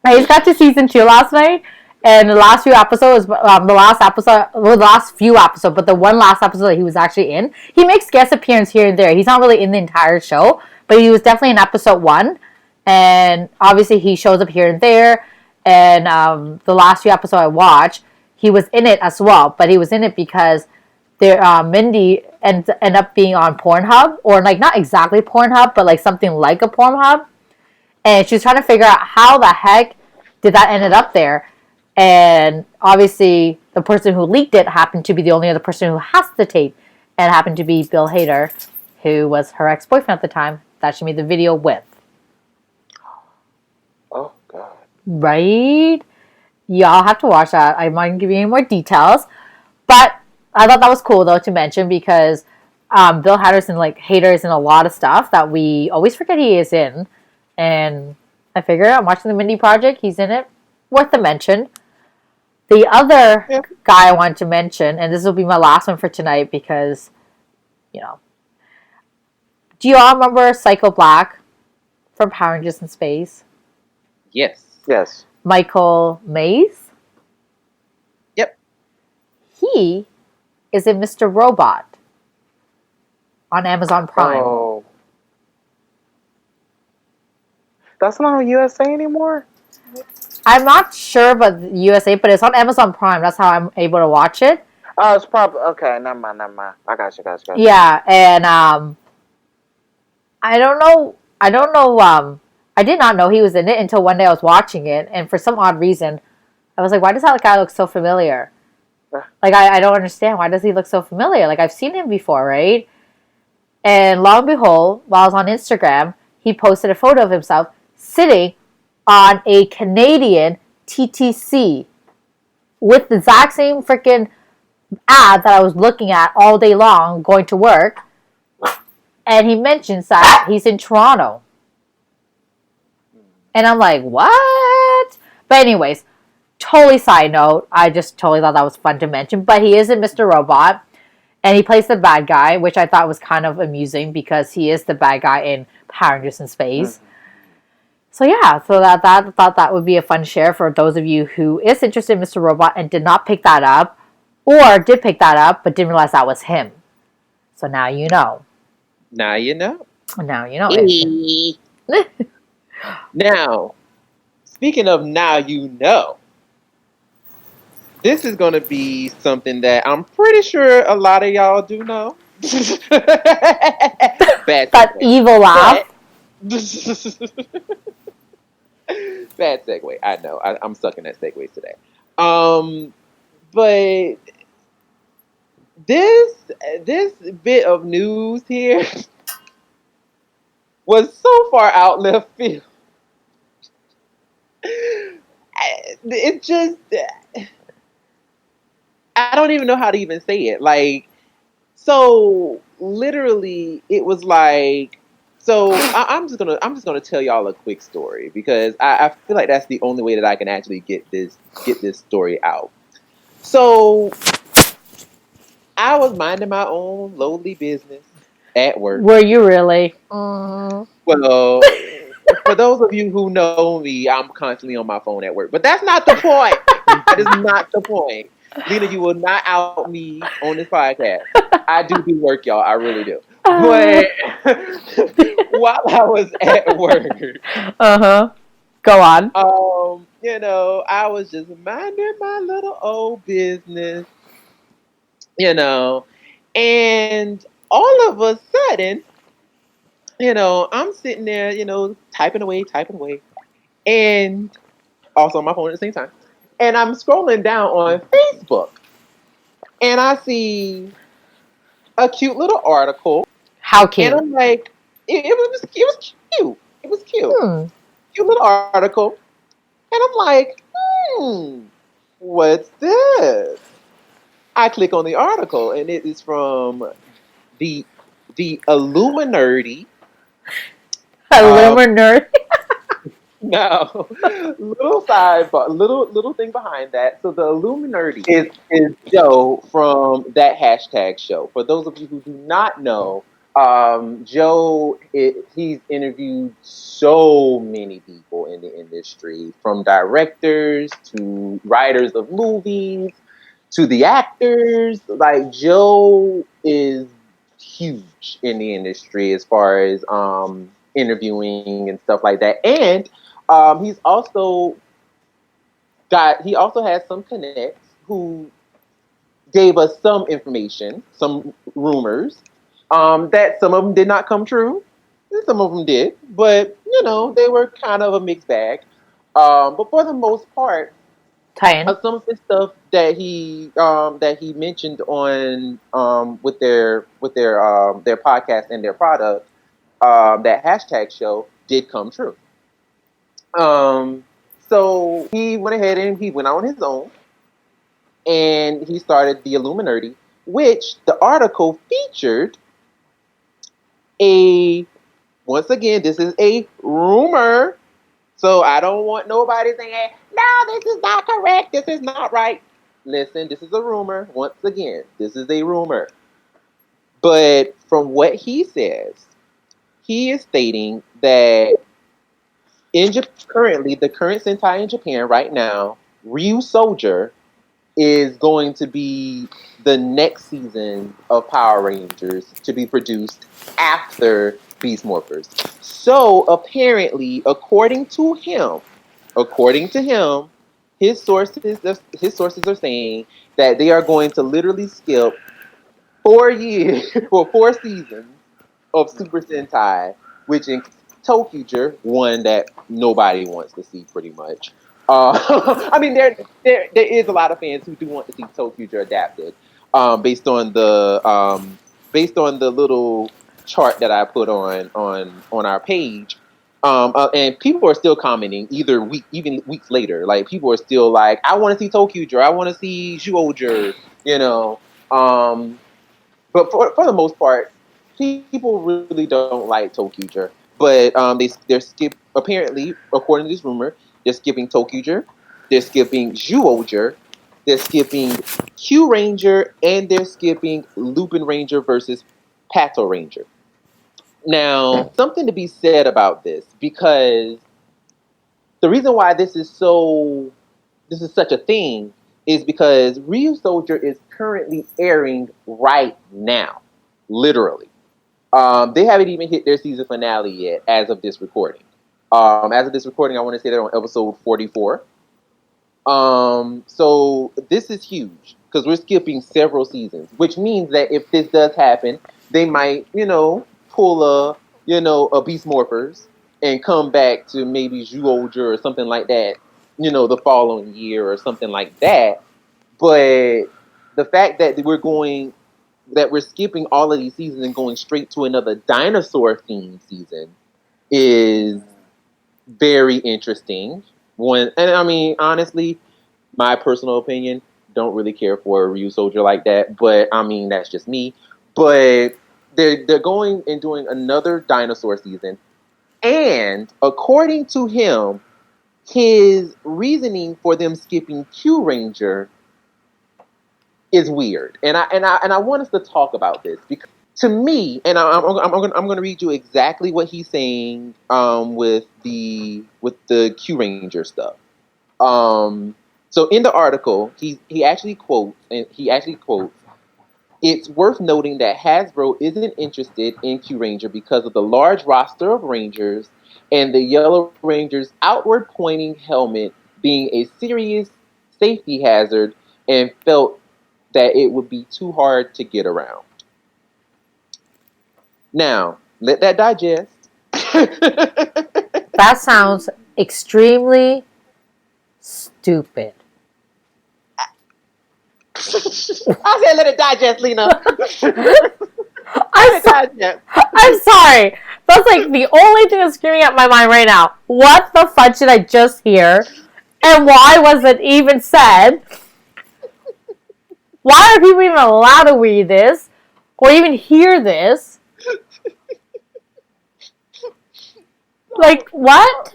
I just got to season 2 last night, and the last few episodes, but the one last episode that he was actually in, he makes guest appearance here and there. He's not really in the entire show, but he was definitely in episode 1, and obviously he shows up here and there. And the last few episodes I watched, he was in it as well, but he was in it because Mindy end up being on Pornhub, or like not exactly Pornhub, but like something like a Pornhub, and she was trying to figure out how the heck did that ended up there. And obviously the person who leaked it happened to be the only other person who has the tape, and happened to be Bill Hader, who was her ex-boyfriend at the time that she made the video with. Oh god. Right? Y'all have to watch that. I might give you any more details, but I thought that was cool, though, to mention, because Bill Hader is in a lot of stuff that we always forget he is in. And I figure I'm watching the Mindy Project. He's in it. Worth a mention. The other guy I want to mention, and this will be my last one for tonight because, do you all remember Psycho Black from Power Rangers in Space? Yes. Yes. Michael Maize? Yep. He is in Mr. Robot on Amazon Prime. Oh. That's not on USA anymore? I'm not sure about USA, but it's on Amazon Prime. That's how I'm able to watch it. Oh, it's probably... Okay, never mind. I got you. Yeah, and I don't know. I did not know he was in it until one day I was watching it, and for some odd reason, I was like, why does that guy look so familiar? Like, I don't understand. Why does he look so familiar? Like, I've seen him before, right? And lo and behold, while I was on Instagram, he posted a photo of himself sitting on a Canadian TTC with the exact same freaking ad that I was looking at all day long going to work. And he mentions that he's in Toronto. And I'm like, what? But anyways, totally side note. I just totally thought that was fun to mention. But he is in Mr. Robot. And he plays the bad guy, which I thought was kind of amusing because he is the bad guy in Power Rangers in Space. So yeah, so that thought that would be a fun share for those of you who is interested in Mr. Robot and did not pick that up, or did pick that up but didn't realize that was him. So now you know. Now you know. Now you know. Now, speaking of now you know, this is going to be something that I'm pretty sure a lot of y'all do know. That evil laugh. Bad segue. I know. I'm sucking at segues today. But this bit of news here was so far out left field. It just, I don't even know how to even say it. Like, so literally, it was like, so I'm just gonna tell y'all a quick story because I feel like that's the only way that I can actually get this story out. So I was minding my own lowly business at work. Were you really? Well, for those of you who know me, I'm constantly on my phone at work. But that's not the point. That is not the point. Lena, you will not out me on this podcast. I do work, y'all. I really do. But while I was at work, go on. I was just minding my little old business, and all of a sudden, I'm sitting there, typing away, and also on my phone at the same time. And I'm scrolling down on Facebook, and I see a cute little article. How cute? And I'm like, it was cute. It was cute. Cute little article. And I'm like, what's this? I click on the article, and it is from the Illuminati. Illuminati? No, little sidebar, little thing behind that. So the Illuminati is Joe from that hashtag show. For those of you who do not know, Joe, he's interviewed so many people in the industry, from directors to writers of movies to the actors. Like, Joe is huge in the industry as far as interviewing and stuff like that. And he also has some connects who gave us some information, some rumors, that some of them did not come true, and some of them did, but they were kind of a mixed bag. But for the most part, some of the stuff that he mentioned on with their podcast and their product, that hashtag show, did come true. So he went ahead and he went on his own, and he started the Illuminati, which the article featured a once again, this is a rumor. So I don't want nobody saying, no, this is not correct. This is not right. Listen, this is a rumor. Once again, this is a rumor. But from what he says, he is stating that currently, the current Sentai in Japan right now, Ryu Soldier is going to be the next season of Power Rangers to be produced after Beast Morphers. So apparently, according to him, his sources are saying that they are going to literally skip 4 years or 4 seasons of Super Sentai, which in Tokuger, one that nobody wants to see pretty much. I mean, there is a lot of fans who do want to see Tokuger adapted, based on the little chart that I put on our page. And people are still commenting even weeks later. Like people are still like, I want to see Tokuger, I want to see Zhuoger, you know. But for the most part, people really don't like Tokuger. But they're skip apparently, according to this rumor, they're skipping Tokuger, they're skipping Zhuoger, they're skipping Q Ranger, and they're skipping Lupin Ranger versus Pato Ranger. Now, something to be said about this, because the reason why this is such a thing is because Ryu Soldier is currently airing right now, literally. They haven't even hit their season finale yet, as of this recording. As of this recording, I want to say they're on episode 44. So this is huge because we're skipping several seasons, which means that if this does happen, they might, pull a Beast Morphers and come back to maybe Zhuoger or something like that, the following year or something like that. But the fact that we're skipping all of these seasons and going straight to another dinosaur themed season is very interesting. And I mean, honestly, my personal opinion, don't really care for a Ryu Soldier like that. But I mean, that's just me. But they're going and doing another dinosaur season, and according to him, his reasoning for them skipping Q Ranger is weird, and I want us to talk about this because to me, and I'm going to read you exactly what he's saying with the Q Ranger stuff. So in the article, he actually quotes. It's worth noting that Hasbro isn't interested in Q Ranger because of the large roster of Rangers and the Yellow Ranger's outward pointing helmet being a serious safety hazard, and felt that it would be too hard to get around. Now, let that digest. That sounds extremely stupid. I said let it digest, Lena. I'm sorry. That's like the only thing that's screaming at my mind right now. What the fudge did I just hear? And why was it even said? Why are people even allowed to read this? Or even hear this? Like, what?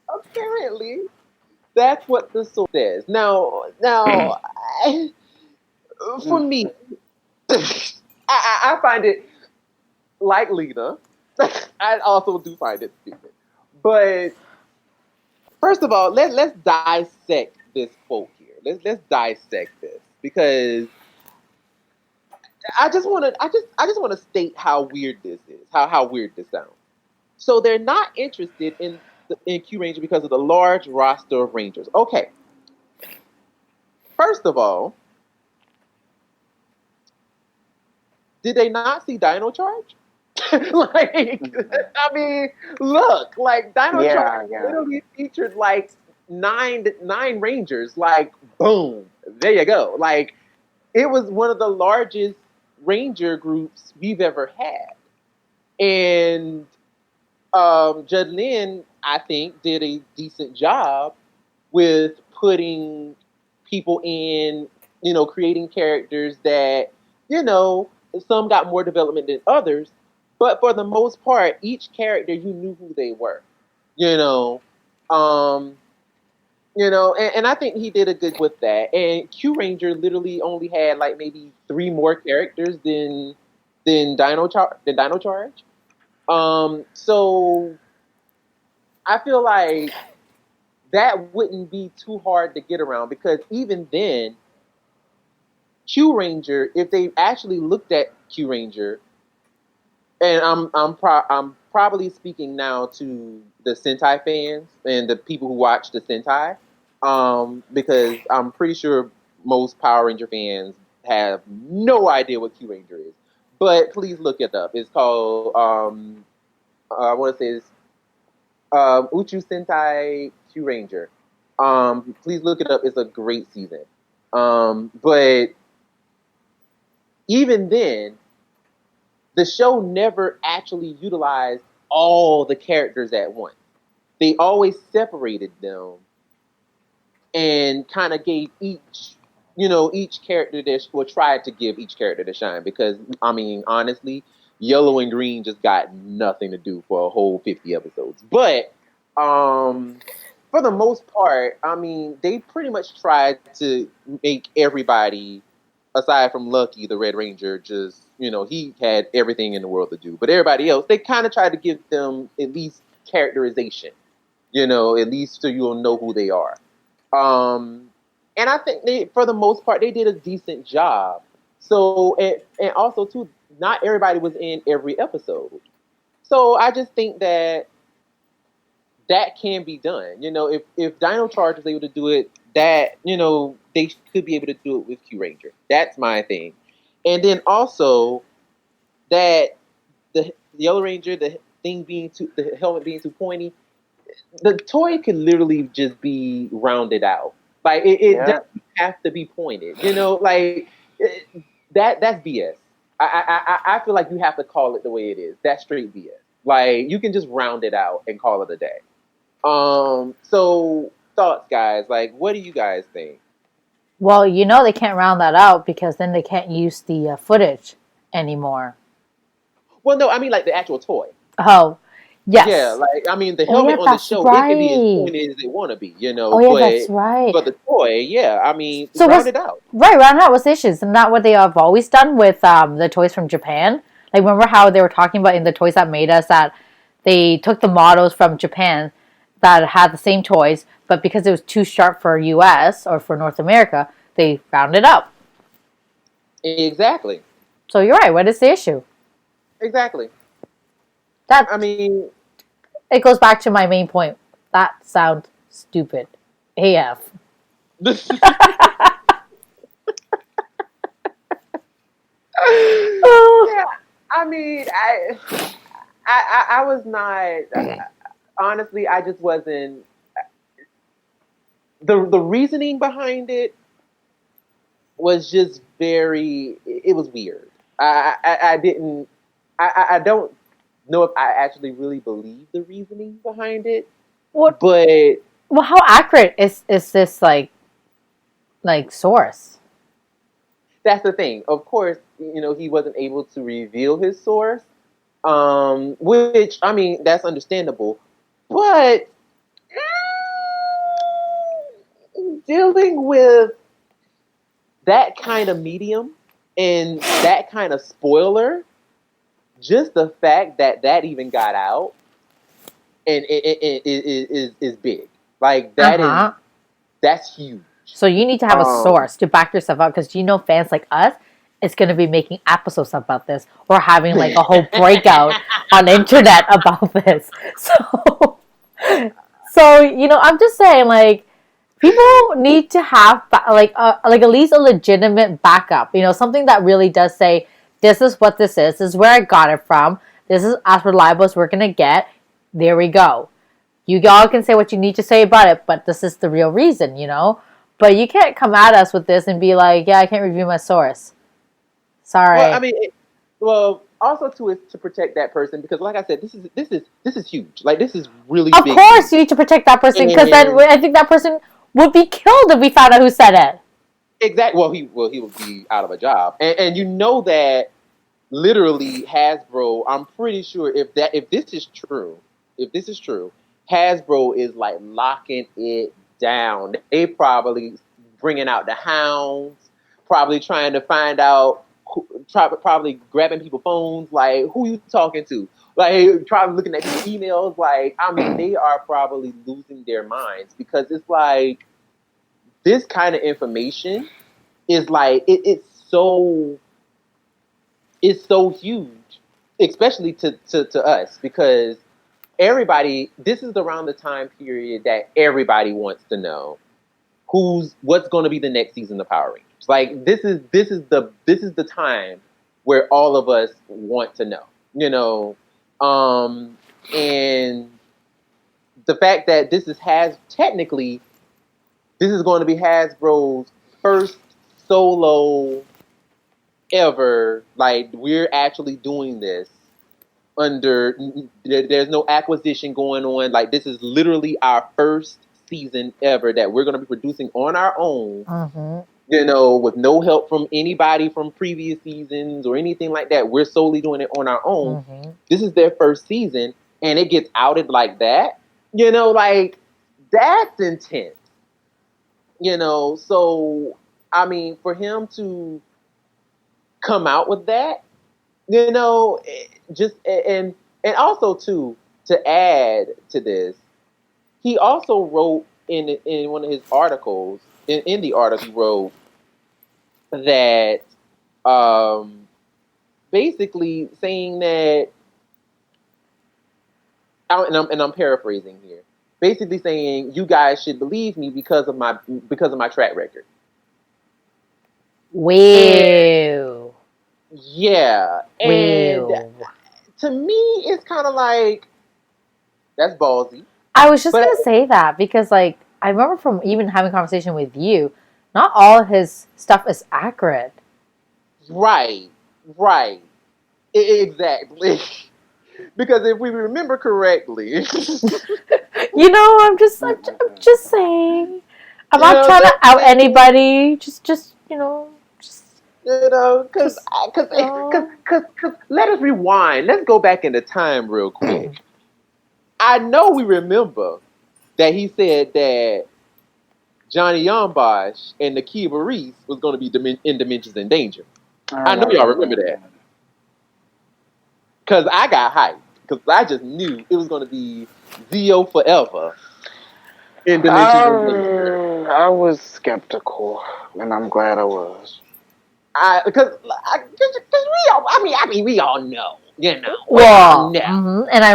Apparently, that's what the source says. Now, for me, I find it, like Lena, I also do find it stupid. But first of all, let's dissect this quote here. Let's dissect this, because I just want to state how weird this is. How weird this sounds. So they're not interested in Q Ranger because of the large roster of Rangers. Okay. First of all, did they not see Dino Charge? I mean, look, like Dino Charge literally featured like nine Rangers. Like, boom, there you go. Like, it was one of the largest Ranger groups we've ever had, and Judd Lin, I think, did a decent job with putting people in, creating characters that, some got more development than others, but for the most part, each character you knew who they were. You know, um, and I think he did a good with that. And Q Ranger literally only had like maybe three more characters than Dino Charge. So I feel like that wouldn't be too hard to get around because even then, Q Ranger, if they actually looked at Q Ranger, and I'm probably speaking now to the Sentai fans and the people who watch the Sentai, because I'm pretty sure most Power Ranger fans have no idea what Q Ranger is. But please look it up. It's called I want to say it's Uchu Sentai Q Ranger. Please look it up. It's a great season. But even then, the show never actually utilized all the characters at once. They always separated them and kind of gave each character tried to give each character to shine because, I mean, honestly, Yellow and Green just got nothing to do for a whole 50 episodes. But for the most part, I mean, they pretty much tried to make everybody, aside from Lucky, the Red Ranger, just, he had everything in the world to do. But everybody else, they kind of tried to give them at least characterization, at least so you'll know who they are. And I think for the most part, they did a decent job. So, and also, too, not everybody was in every episode. So I just think that can be done. If Dino Charge was able to do it, that, they could be able to do it with Q Ranger. That's my thing. And then also that the Yellow Ranger, the helmet being too pointy, the toy could literally just be rounded out. Like it doesn't have to be pointed. Like that's BS. I feel like you have to call it the way it is. That's straight BS. Like you can just round it out and call it a day. So thoughts, guys. Like, what do you guys think? Well, they can't round that out because then they can't use the footage anymore. Well, no, I mean like the actual toy. Oh, yes. Yeah, like I mean the helmet on the show, it can be as pointed as it want to be, Oh yeah, that's right. But the toy, yeah, I mean, so round it out. Right, round it out. What's the issue? Isn't that what they have always done with the toys from Japan? Like, remember how they were talking about in the Toys That Made Us that they took the models from Japan that had the same toys, but because it was too sharp for US or for North America, they rounded up. Exactly. So you're right. What is the issue? Exactly. I mean, it goes back to my main point. That sounds stupid. AF. Yeah, I mean, I was not. Honestly, I just wasn't. The reasoning behind it was just very. It was weird. I didn't. I don't know if I actually really believe the reasoning behind it. What? But how accurate is this like source? That's the thing. Of course, he wasn't able to reveal his source, which I mean that's understandable. But dealing with that kind of medium and that kind of spoiler, just the fact that even got out and it is big. Like that that's huge. So you need to have a source to back yourself up because fans like us is going to be making episodes about this or having like a whole breakout on the internet about this. So I'm just saying like people need to have like at least a legitimate backup. Something that really does say this is what this is. This is where I got it from. This is as reliable as we're going to get. There we go. You all can say what you need to say about it, but this is the real reason, But you can't come at us with this and be like, yeah, I can't review my source. Sorry. Well, I mean, also to protect that person because, like I said, this is huge. Like this is really big. Of course, you need to protect that person because then I think that person would be killed if we found out who said it. Exactly. Well, he would be out of a job, and you know that literally Hasbro, I'm pretty sure if this is true, Hasbro is like locking it down. They probably bringing out the hounds, probably trying to find out, probably grabbing people's phones, like who you talking to, like probably looking at these emails. Like, I mean, they are probably losing their minds because it's like this kind of information is like it's so huge, especially to us, because everybody, this is around the time period that everybody wants to know what's going to be the next season of Power Rangers. Like, this is the time where all of us want to know, and the fact that this is going to be Hasbro's first solo ever. Like, we're actually doing this under, there's no acquisition going on. Like, this is literally our first season ever that we're going to be producing on our own. With no help from anybody from previous seasons or anything like that. We're solely doing it on our own. This is their first season, and it gets outed like that. Like, that's intense. So, I mean, for him to come out with that, just, and also too, to add to this, he also wrote in one of his articles, in the article he wrote that basically saying that, and I'm paraphrasing here, basically saying you guys should believe me because of my track record. Wow. Yeah, and to me, it's kind of like, that's ballsy. I was just gonna say that because, like, I remember from even having a conversation with you, not all of his stuff is accurate. Right. Exactly. Because if we remember correctly, I'm just saying. I'm not trying to out anybody. Just because let us rewind. Let's go back into time real quick. I know we remember that he said that Johnny Yambosh and Nakia Reese was going to be in Dimensions in Danger. I know y'all remember that. Because I got hyped. Because I just knew it was going to be Zeo forever in Dimensions in Danger. I was skeptical, and I'm glad I was. Because we all know. Well, and I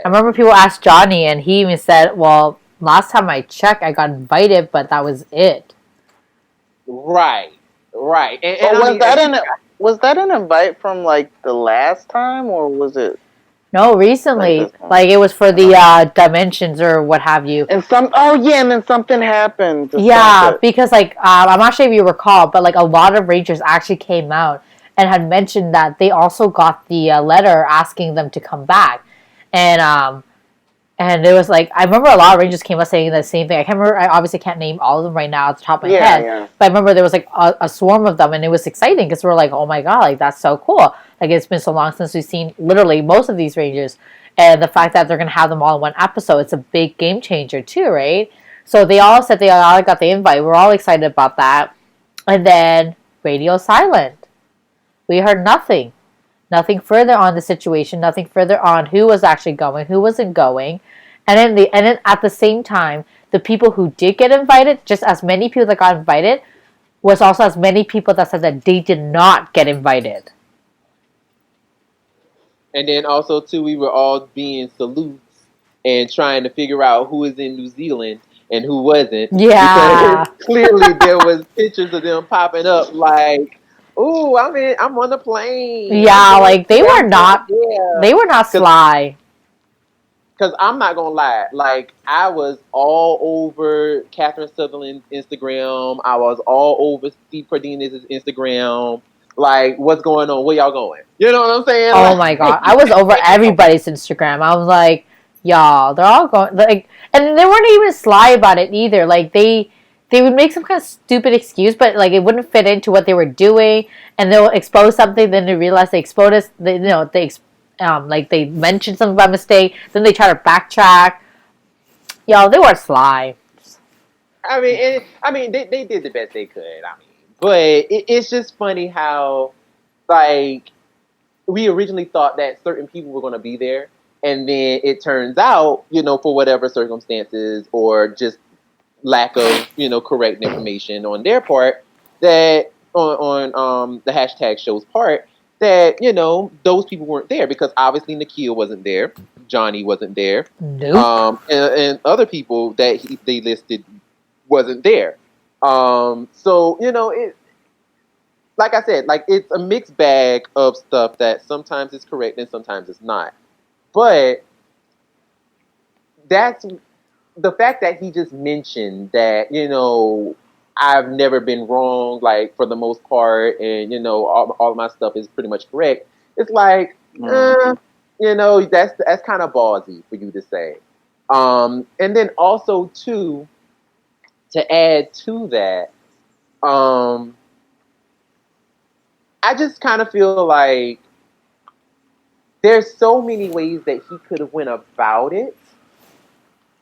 remember people asked Johnny, and he even said, "Well, last time I checked, I got invited, but that was it." Right. And was that an invite from like the last time, or was it? No, recently, like it was for the dimensions or what have you. And then something happened. Yeah, because like I'm not sure if you recall, but like a lot of Rangers actually came out and had mentioned that they also got the letter asking them to come back, and it was like, I remember a lot of Rangers came up saying the same thing. I can't remember. I obviously can't name all of them right now at the top of my head, but I remember there was like a swarm of them, and it was exciting because we were like, oh my god, like that's so cool. Like, it's been so long since we've seen literally most of these Rangers, and the fact that they're gonna have them all in one episode, it's a big game changer too, right? So they all said they all got the invite. We're all excited about that, and then radio silent. We heard nothing. Nothing further on the situation, nothing further on who was actually going, who wasn't going. And then at the same time, the people who did get invited, just as many people that got invited, was also as many people that said that they did not get invited. And then also too, we were all being salutes and trying to figure out who was in New Zealand and who wasn't. Yeah. Because clearly there was pictures of them popping up like, "Ooh, I'm on the plane." Yeah, like they were not sly. Because I'm not gonna lie, like I was all over Catherine Sutherland's Instagram. I was all over Steve Cardenas' Instagram. Like, what's going on? Where y'all going? You know what I'm saying? Oh my god, I was over everybody's Instagram. I was like, y'all, they're all going, like, and they weren't even sly about it either. Like they they would make some kind of stupid excuse, but like it wouldn't fit into what they were doing, and they'll expose something, then they realize they exposed us. Like they mentioned something by mistake, then they try to backtrack. Yo, they were sly. They did the best they could. But it's just funny how, like, we originally thought that certain people were going to be there, and then it turns out, for whatever circumstances or just lack of, correct information on their part, that on the hashtag show's part, that those people weren't there because obviously Nikhil wasn't there, Johnny wasn't there, Nope. and other people that they listed wasn't there. So it, like I said, like it's a mixed bag of stuff that sometimes is correct and sometimes it's not. But that's the fact that he just mentioned that, I've never been wrong, like for the most part, and all my stuff is pretty much correct. It's like, that's kind of ballsy for you to say. And then also too, to add to that, I just kind of feel like there's so many ways that he could have went about it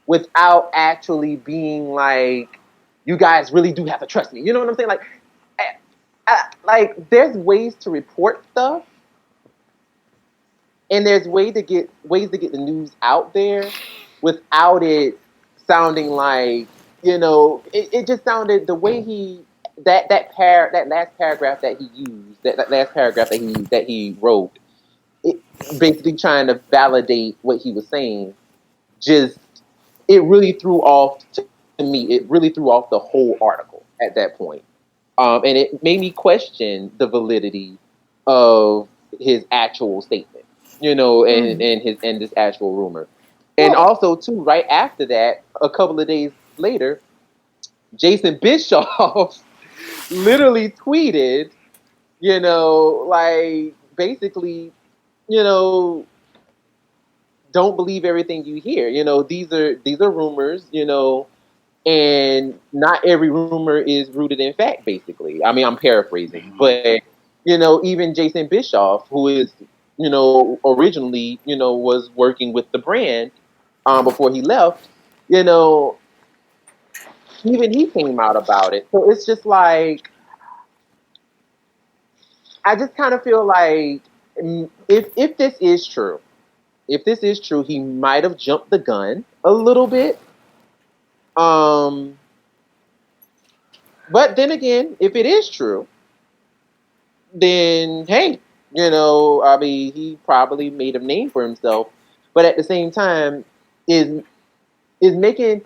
without actually being like, you guys really do have to trust me. You know what I'm saying? Like there's ways to report stuff, and there's ways to get the news out there without it sounding like, it just sounded the way he that last paragraph that he used, that last paragraph that he wrote, it, basically trying to validate what he was saying, just it really threw off to me. It really threw off the whole article at that point, and it made me question the validity of his actual statement, and this actual rumor. And also, too, right after that, a couple of days later, Jason Bischoff literally tweeted, like basically, you know, don't believe everything you hear. These are rumors, and not every rumor is rooted in fact, basically. I'm paraphrasing, but even Jason Bischoff, who is, originally, was working with the brand before he left, you know, even he came out about it. So it's just like, I just kind of feel like, if this is true, he might have jumped the gun a little bit. But then again, if it is true, then hey, he probably made a name for himself. But at the same time, is making,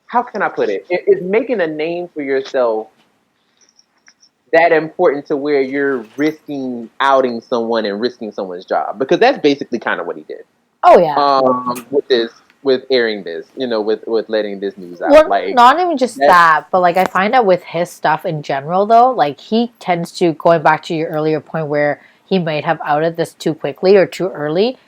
how can I put it? Is making a name for yourself that important to where you're risking outing someone and risking someone's job? Because that's basically kind of what he did. Oh yeah. With airing this, with letting this news out. Well, Like, not even just that, but like I find out with his stuff in general, though, like he tends to, going back to your earlier point where he might have outed this too quickly or too early.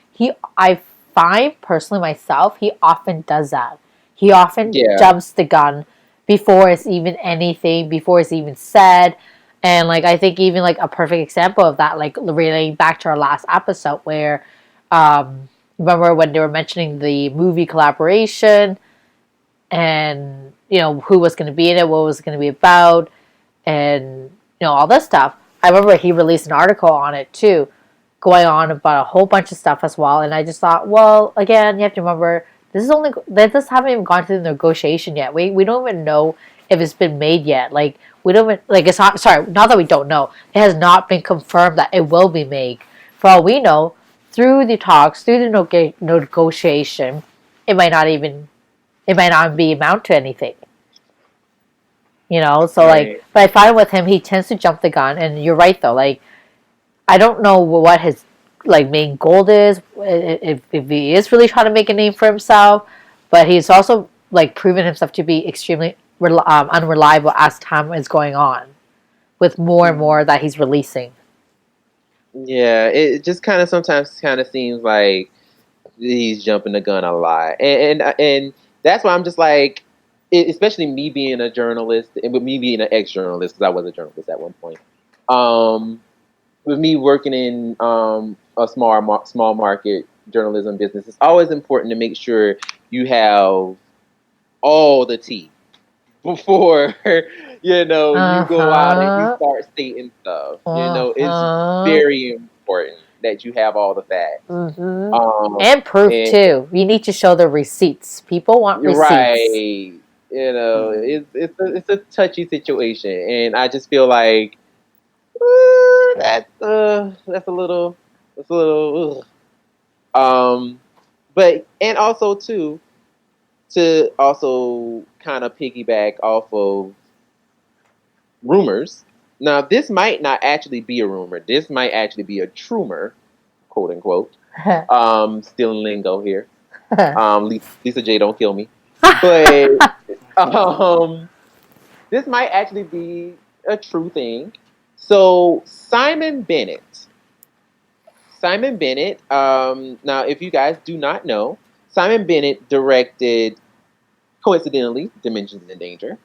I find personally myself, he often does that. He often jumps the gun before it's even anything, before it's even said. And like I think even like a perfect example of that, like relating back to our last episode where, remember when they were mentioning the movie collaboration and who was going to be in it, what was going to be about, and all this stuff. I remember he released an article on it too, going on about a whole bunch of stuff as well. And I just thought, well, again, you have to remember this haven't even gone through the negotiation yet. We don't even know if it's been made yet. Like we don't even, like it's not, sorry, not that we don't know. It has not been confirmed that it will be made. For all we know, through the talks, through the negotiation, it might not be amount to anything. So right. Like, but I find with him, he tends to jump the gun, and you're right though. Like, I don't know what his like main goal is, if he is really trying to make a name for himself, but he's also like proven himself to be extremely unreliable as time is going on, with more and more that he's releasing. Yeah, it just kind of sometimes seems like he's jumping the gun a lot, and that's why I'm just like, especially me being a journalist, and with me being an ex-journalist, because I was a journalist at one point. Um, with me working in a small market journalism business, it's always important to make sure you have all the tea before you go out and you Uh-huh. start stating stuff. It's Uh-huh. very important that you have all the facts. Mm-hmm. Um, And proof and too. You need to show the receipts. People want you're receipts. right. It's a touchy situation, and I just feel like that's a little. Ugh. But and also too, to also kind of piggyback off of rumors. Now, this might not actually be a rumor. This might actually be a trumor, quote unquote. Stealing lingo here. Lisa J, don't kill me. But um, this might actually be a true thing. So Simon Bennett. Now, if you guys do not know, Simon Bennett directed, coincidentally, Dimensions in Danger.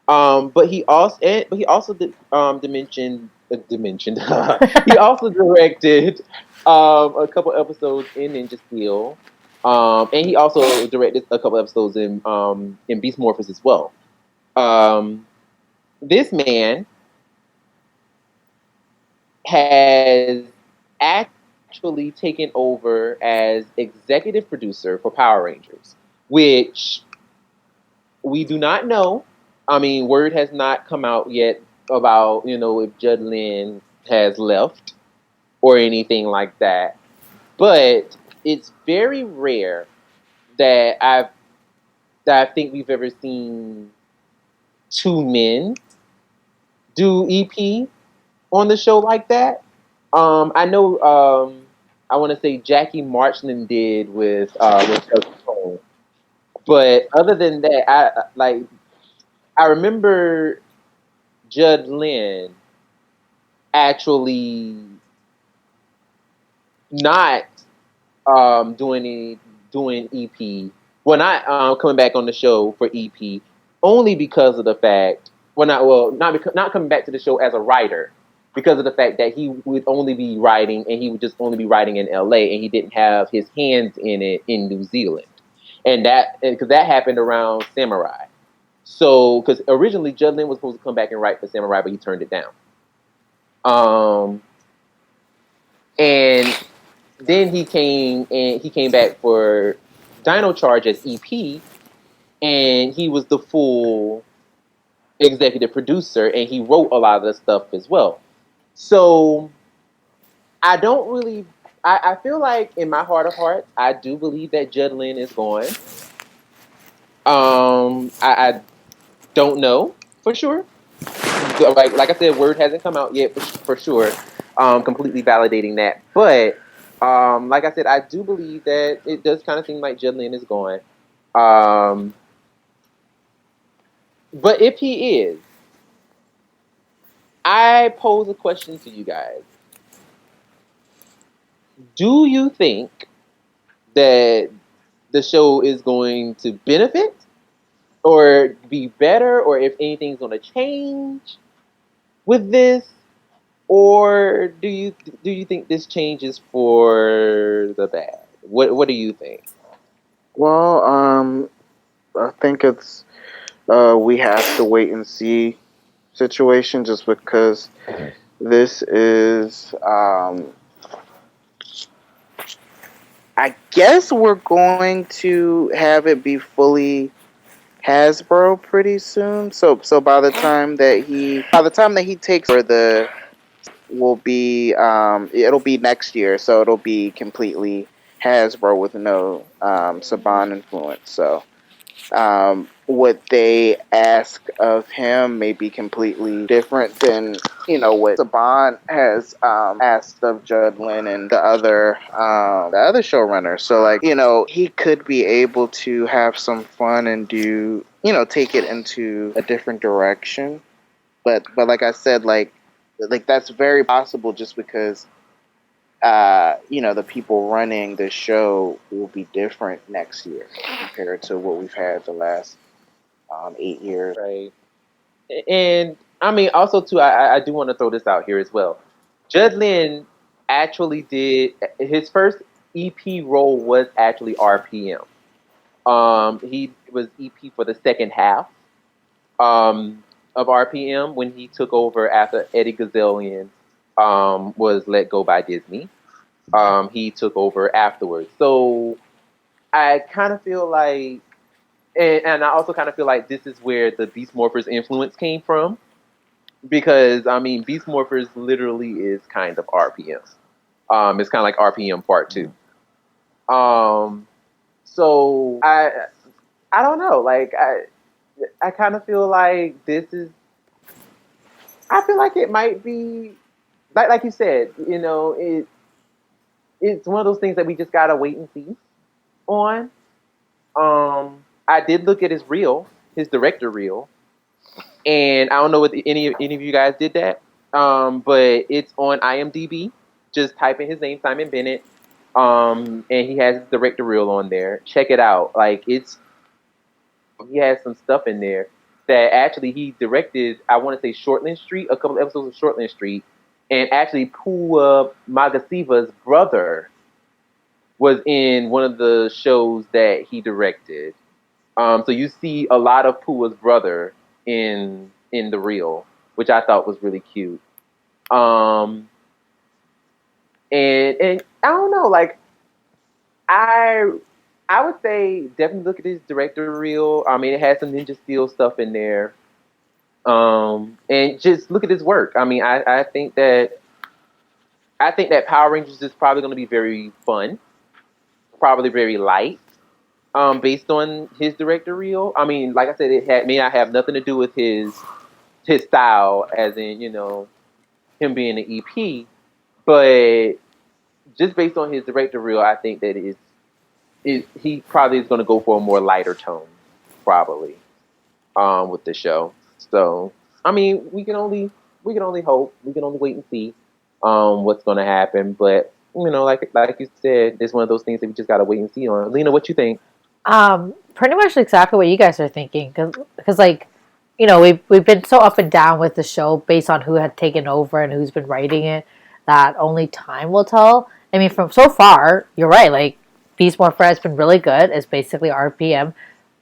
But he also did dimensioned. He also directed a couple episodes in Ninja Steel, and he also directed a couple episodes in Beast Morphers as well. Um, this man has actually taken over as executive producer for Power Rangers, which we do not know. I mean, word has not come out yet about if Judd Lynn has left or anything like that. But it's very rare that I think we've ever seen two men do EP on the show like that. I know. I want to say Jackie Marchland did with Chuck Cole, but other than that, I remember Judd Lynn actually not doing EP. Well, not coming back on the show for EP, only because of the fact. Not coming back to the show as a writer, because of the fact that he would only be writing, and he would just only be writing in LA, and he didn't have his hands in it in New Zealand, and because that happened around Samurai. So, because originally Judd Lynn was supposed to come back and write for Samurai, but he turned it down. Um, and then he came back for Dino Charge as EP, and he was the full executive producer, and he wrote a lot of the stuff as well. So I don't really. I feel like in my heart of hearts, I do believe that Judd Lynn is going. I don't know for sure. Like I said, word hasn't come out yet for sure, completely validating that. But like I said, I do believe that it does kind of seem like Judd Lynn is going. Um, but if he is, I pose a question to you guys. Do you think that the show is going to benefit or be better, or if anything's going to change with this? Or do you think this changes for the bad? What do you think? Well, I think it's we have to wait and see situation, just because this is I guess we're going to have it be fully Hasbro pretty soon. So by the time that he takes over, the will be it'll be next year, so it'll be completely Hasbro with no Saban influence. So what they ask of him may be completely different than what Saban has asked of Judd Lynn and the other showrunners. So he could be able to have some fun and do take it into a different direction. But like I said, that's very possible, just because the people running the show will be different next year compared to what we've had the last 8 years. Right. And I mean, also too, I do want to throw this out here as well. Judd Lynn actually did his first EP role was actually RPM. He was EP for the second half of RPM when he took over after Eddie Gazillion was let go by Disney. He took over afterwards. So I kind of feel like, and I also kind of feel like this is where the Beast Morphers influence came from. Because, I mean, Beast Morphers literally is kind of RPM. It's kind of like RPM Part 2. So I don't know. Like, I kind of feel like this is, I feel like it might be, like you said, you know, it's one of those things that we just gotta wait and see on. I did look at his reel, his director reel, and I don't know if any of you guys did that, but it's on IMDb. Just type in his name, Simon Bennett, and he has his director reel on there. Check it out. Like he has some stuff in there that actually he directed. I want to say Shortland Street, a couple episodes of Shortland Street, and actually Pua Magasiva's brother was in one of the shows that he directed. So you see a lot of Pua's brother in the reel, which I thought was really cute. And I don't know, like I would say definitely look at his director reel. I mean, it has some Ninja Steel stuff in there. And just look at his work. I mean, I think that Power Rangers is probably going to be very fun, probably very light. Based on his director reel. I mean, like I said, may not have nothing to do with his style, as in, you know, him being an EP, but just based on his director reel, I think that he probably is going to go for a more lighter tone, probably, with the show. So, I mean, we can only hope, we can only wait and see, what's going to happen. But you know, like you said, it's one of those things that we just got to wait and see on. Lena, what you think? Pretty much exactly what you guys are thinking, because like, you know, we've been so up and down with the show based on who had taken over and who's been writing it, that only time will tell. I mean, from so far, you're right. Like, Beast Morpher has been really good. It's basically RPM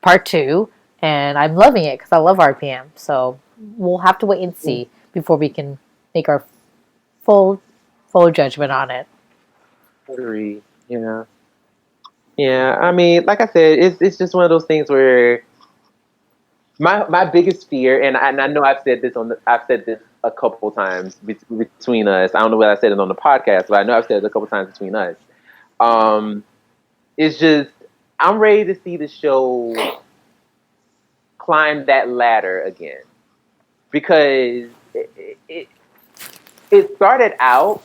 Part 2, and I'm loving it because I love RPM. So we'll have to wait and see before we can make our full judgment on it. Agreed. Yeah. Yeah, I mean, like I said, it's just one of those things where my biggest fear, and I know I've said this a couple times between us. I don't know whether I said it on the podcast, but I know I've said it a couple times between us. It's just I'm ready to see the show climb that ladder again, because it started out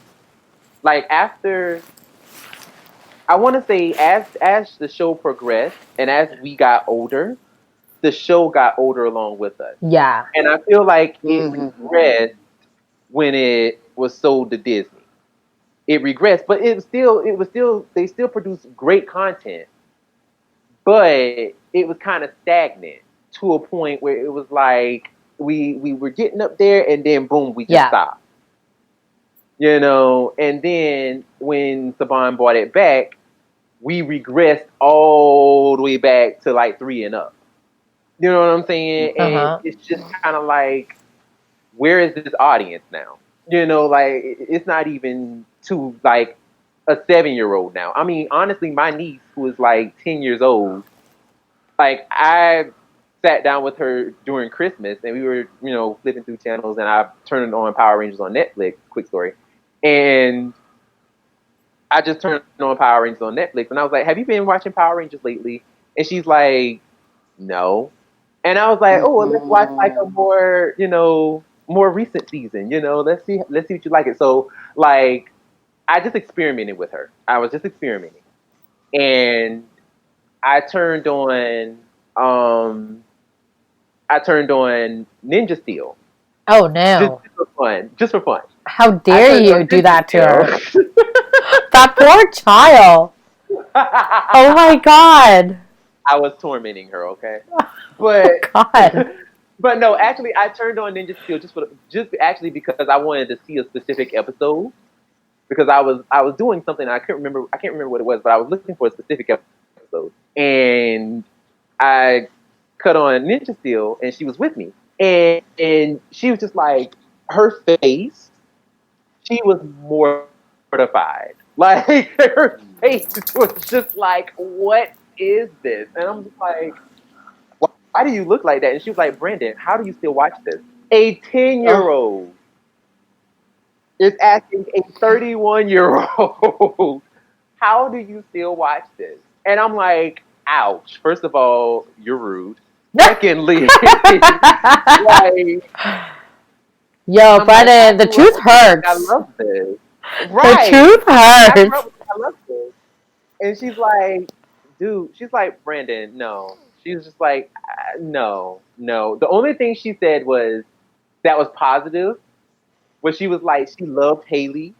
like after. I want to say as the show progressed and as we got older, the show got older along with us. Yeah. And I feel like it regressed when it was sold to Disney. It regressed, but they still produced great content, but it was kind of stagnant to a point where it was like we were getting up there and then boom, we just stopped. You know, and then when Saban bought it back, we regressed all the way back to like 3 and up. You know what I'm saying? And it's just kind of like, where is this audience now? You know, like it's not even to like a 7-year-old now. I mean, honestly, my niece, who is like 10 years old, like I sat down with her during Christmas and we were, you know, flipping through channels and I turned on Power Rangers on Netflix, quick story. And I just turned on Power Rangers on Netflix, and I was like, "Have you been watching Power Rangers lately?" And she's like, "No." And I was like, "Oh, well, let's watch like a more, you know, more recent season. You know, let's see what you like it." So, like, I just experimented with her. I was just experimenting, and I turned on Ninja Steel. Oh no! Just for fun. How dare you do that to her? That poor child. Oh my god. I was tormenting her, okay? But God. but no, actually, I turned on Ninja Steel just actually because I wanted to see a specific episode because I was doing something I can't remember what it was, but I was looking for a specific episode, and I cut on Ninja Steel, and she was with me, and she was just like her face. She was mortified. Like her face was just like, "What is this?" And I'm just like, "Why do you look like that?" And she was like, "Brandon, how do you still watch this?" A 10-year-old is asking a 31-year-old, "How do you still watch this?" And I'm like, "Ouch! First of all, you're rude. Secondly, like, Yo, I'm like, Brennan, the truth I hurts. love this. The Right. truth I grew hurts. up with I love this. And she's like, dude, she's like, Brandon, no. She was just like, no, no. The only thing she said was that was positive was she was like, she loved Haley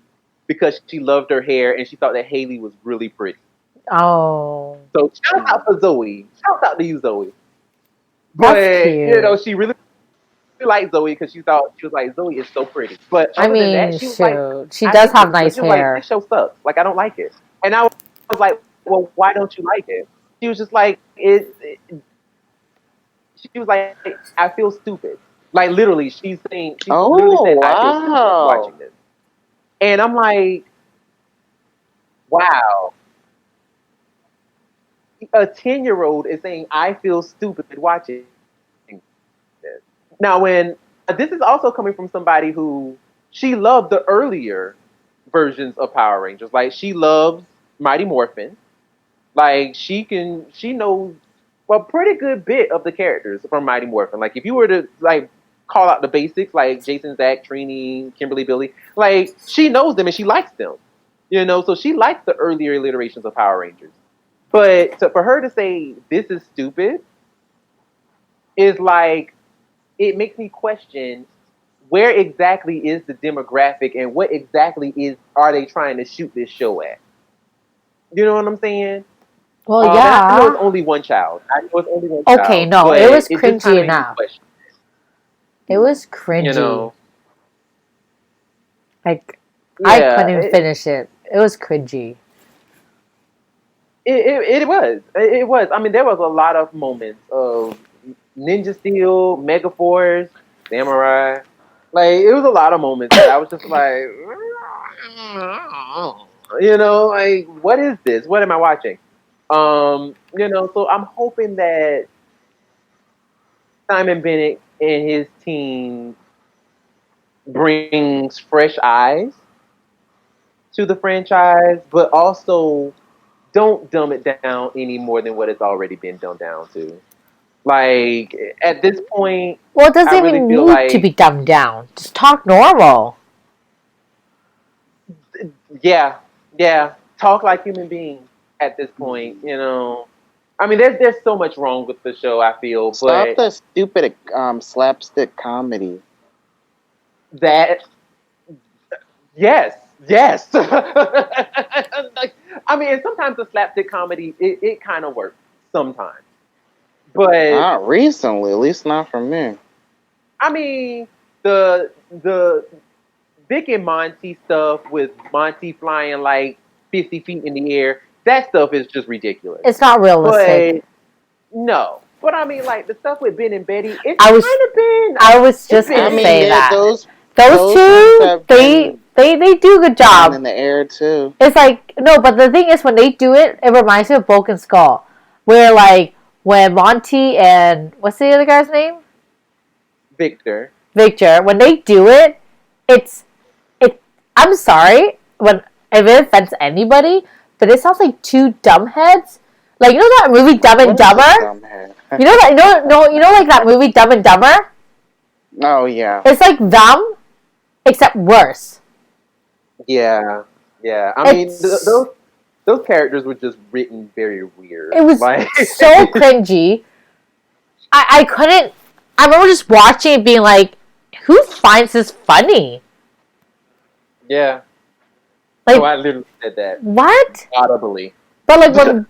because she loved her hair and she thought that Haley was really pretty. Oh, So shout out for Zoe. Shout out to you, Zoe. that's But, cute. she really liked Zoe because she was like, Zoe is so pretty. But I other than that, mean, she was like, shoot. She I does hate have this. Like nice she was like, hair. this show sucks. Like I don't like it. And I was like, well, why don't you like it? She was just like, she was like, I feel stupid. Like literally, she literally Oh said, I feel stupid wow. watching this. And I'm like, wow. A 10-year-old is saying, I feel stupid watching this. Now, when this is also coming from somebody who she loved the earlier versions of Power Rangers. Like she loves Mighty Morphin. Like she knows a pretty good bit of the characters from Mighty Morphin. Like if you were to like call out the basics, like Jason, Zach, Trini, Kimberly, Billy, like she knows them and she likes them. So she likes the earlier iterations of Power Rangers. But for her to say this is stupid is like it makes me question where exactly is the demographic and what exactly are they trying to shoot this show at? You know what I'm saying? Well, And I know it's yeah. only one child. Okay, no, But it was it just kind cringy of made me enough. question. It was You cringy. know? Like, I Yeah, couldn't finish it. It was cringy. it was. It was. I mean, there was a lot of moments of Ninja Steel, Megaforce, Samurai. Like, it was a lot of moments that I was just like, like, what is this? What am I watching? So I'm hoping that Simon Bennett and his team brings fresh eyes to the franchise, but also don't dumb it down any more than what it's already been dumbed down to. Like at this point, Well, it I doesn't really even feel need to like be dumbed down. Just talk normal. yeah, yeah, talk like human beings at this point. I mean, there's so much wrong with the show. I feel, Stop but that stupid slapstick comedy. that yes, yes. Like, I mean, and sometimes the slapstick comedy it kind of works sometimes, but Not recently, at least not for me. I mean the Vic and Monty stuff with Monty flying like 50 feet in the air. That stuff is just ridiculous. It's not realistic. But no. But I mean, like the stuff with Ben and Betty, it's I was, kind of been. I was It's just been gonna I mean, say iffy. yeah, that those those ones two, have been they do a good flying job. in the air too. It's like no, but the thing is, when they do it, it reminds me of Broken Skull, where like when Monty and what's the other guy's name? Victor. Victor. When they do it, it's it. I'm sorry when if it offends anybody, but it sounds like two dumbheads. Like you know that movie Dumb and What is a Dumber. dumbhead? You know that like that movie Dumb and Dumber. Oh yeah. It's like them, except worse. Yeah, yeah. I mean, It's those characters were just written very weird. it was Like, so cringy. I couldn't. I remember just watching it, being like, "Who finds this funny?" yeah. Like No, I literally said that what? audibly. But like when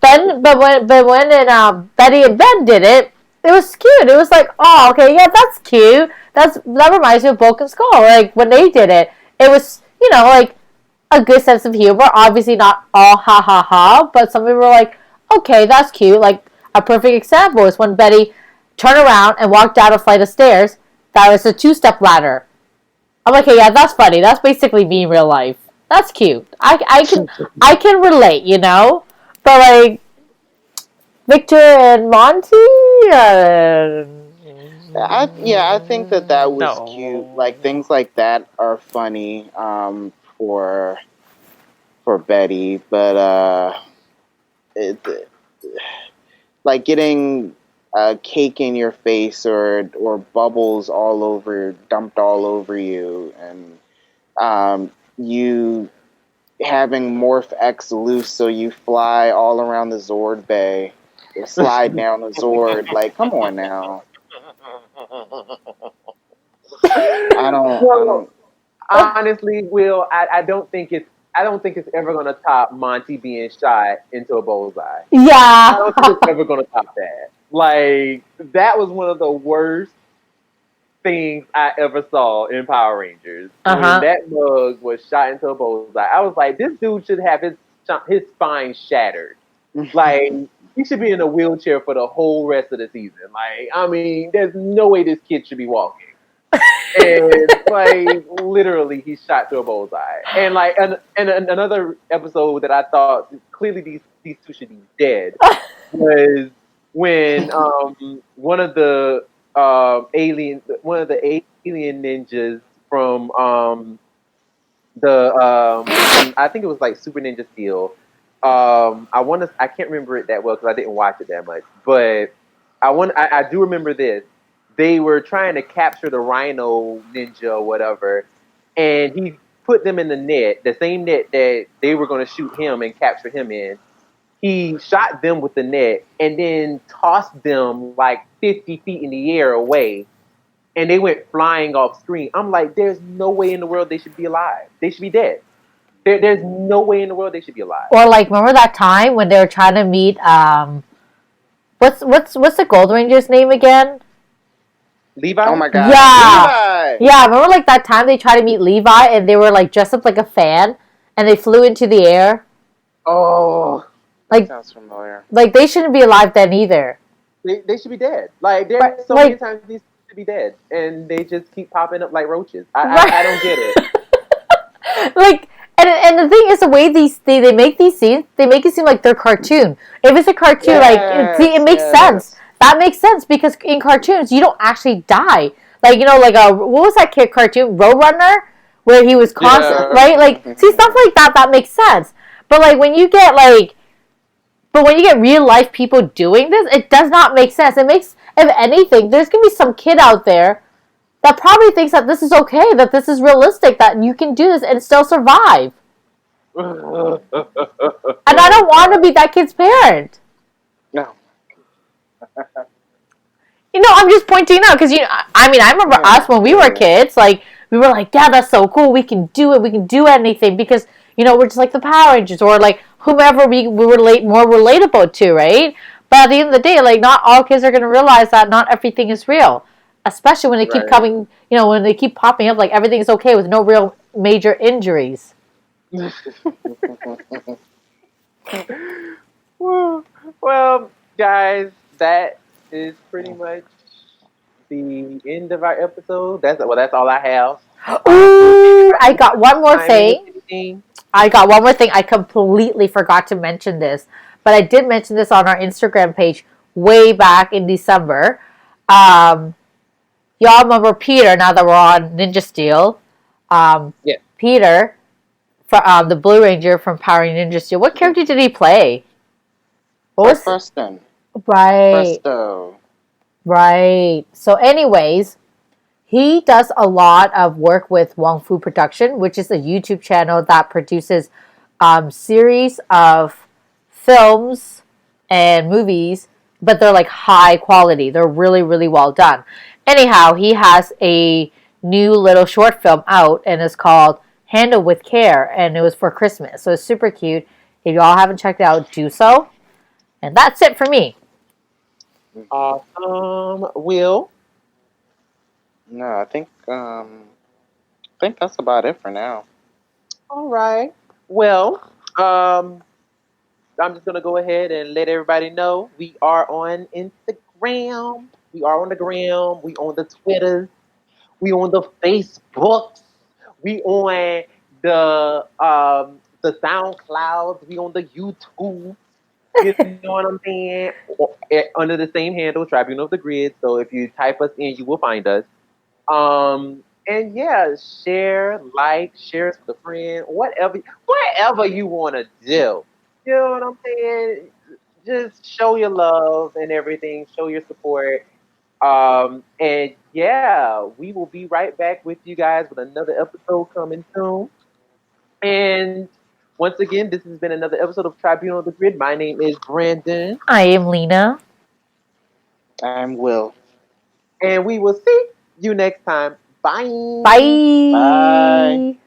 Betty and Ben did it, it was cute. It was like, oh, okay, yeah, that's cute. That reminds me of Bulk and Skull. Like when they did it, it was like a good sense of humor. Obviously not all ha ha ha, but some people were like, okay, that's cute. Like a perfect example is when Betty turned around and walked down a flight of stairs. That was a 2-step ladder. I'm like, hey, yeah, that's funny. That's basically me in real life. That's cute. I can relate, But like Victor and Monty, I think that was no. cute. Like things like that are funny for Betty, but like getting cake in your face or bubbles dumped all over you, and you having Morph X loose so you fly all around the Zord Bay or slide down the Zord. Like, come on now. I don't. Honestly, Will, I don't think it's ever gonna top Monty being shot into a bullseye. Yeah. I don't think it's ever gonna top that. Like that was one of the worst things I ever saw in Power Rangers. When that mug was shot into a bullseye, I was like, this dude should have his spine shattered. Like he should be in a wheelchair for the whole rest of the season. Like, I mean, there's no way this kid should be walking. And like literally he shot through a bullseye. And like and another episode that I thought clearly these two should be dead was when one of the alien ninjas from I think it was like Super Ninja Steel. I can't remember it that well because I didn't watch it that much, but I do remember this. They were trying to capture the Rhino Ninja or whatever, and he put them in the net, the same net that they were going to shoot him and capture him in. He shot them with the net and then tossed them like 50 feet in the air away, and they went flying off screen. I'm like, there's no way in the world they should be alive. They should be dead. There's no way in the world they should be alive. Or like, remember that time when they were trying to meet what's the Gold Ranger's name again? Levi? Oh my god. Yeah. Levi! Yeah, remember like that time they tried to meet Levi and they were like dressed up like a fan and they flew into the air? Oh. Like, that sounds familiar. Like they shouldn't be alive then either. They should be dead. Like there's so many times these should be dead and they just keep popping up like roaches. I don't get it. Like and the thing is the way they make these scenes, they make it seem like they're cartoon. If it's a cartoon, it makes sense. That makes sense because in cartoons you don't actually die. Like what was that kid cartoon Roadrunner where he was constant, right? Like see stuff like that makes sense. But like when you get real life people doing this, it does not make sense. It makes, if anything, there's gonna be some kid out there that probably thinks that this is okay, that this is realistic, that you can do this and still survive. And I don't want to be that kid's parent. No. I'm just pointing out because I remember us when we were kids. Like we were like, yeah, that's so cool. We can do it. We can do anything because we're just like the Power Rangers or like whomever we relate more relatable to, right? But at the end of the day, like not all kids are going to realize that not everything is real, especially when they keep coming. When they keep popping up, like everything is okay with no real major injuries. Well, guys, that is pretty much the end of our episode. That's all I have. Ooh, I got one more thing. I completely forgot to mention this, but I did mention this on our Instagram page way back in December. Y'all remember Peter? Now that we're on Ninja Steel, yeah. Peter, from the Blue Ranger from Power Rangers Ninja Steel. What character did he play? What was Preston? Right. Presto. Right. So, anyways, he does a lot of work with Wong Fu Production, which is a YouTube channel that produces series of films and movies, but they're like high quality. They're really, really well done. Anyhow, he has a new little short film out and it's called Handle with Care, and it was for Christmas. So it's super cute. If y'all haven't checked it out, do so. And that's it for me. Awesome. Will. No, I think that's about it for now. All right. Well, um, I'm just gonna go ahead and let everybody know we are on Instagram. We are on the gram. We on the Twitters. We on the Facebooks. We on the SoundClouds. We on the YouTube. You know what I'm saying? Under the same handle, Tribunal of the Grid. So if you type us in, you will find us. And yeah, share, like, share us with a friend, whatever you want to do. You know what I'm saying? Just show your love and everything. Show your support. And yeah, we will be right back with you guys with another episode coming soon. And once again, this has been another episode of Tribunal of the Grid. My name is Brandon, I am Lena. I'm Will. and we will see you next time. Bye. Bye. Bye.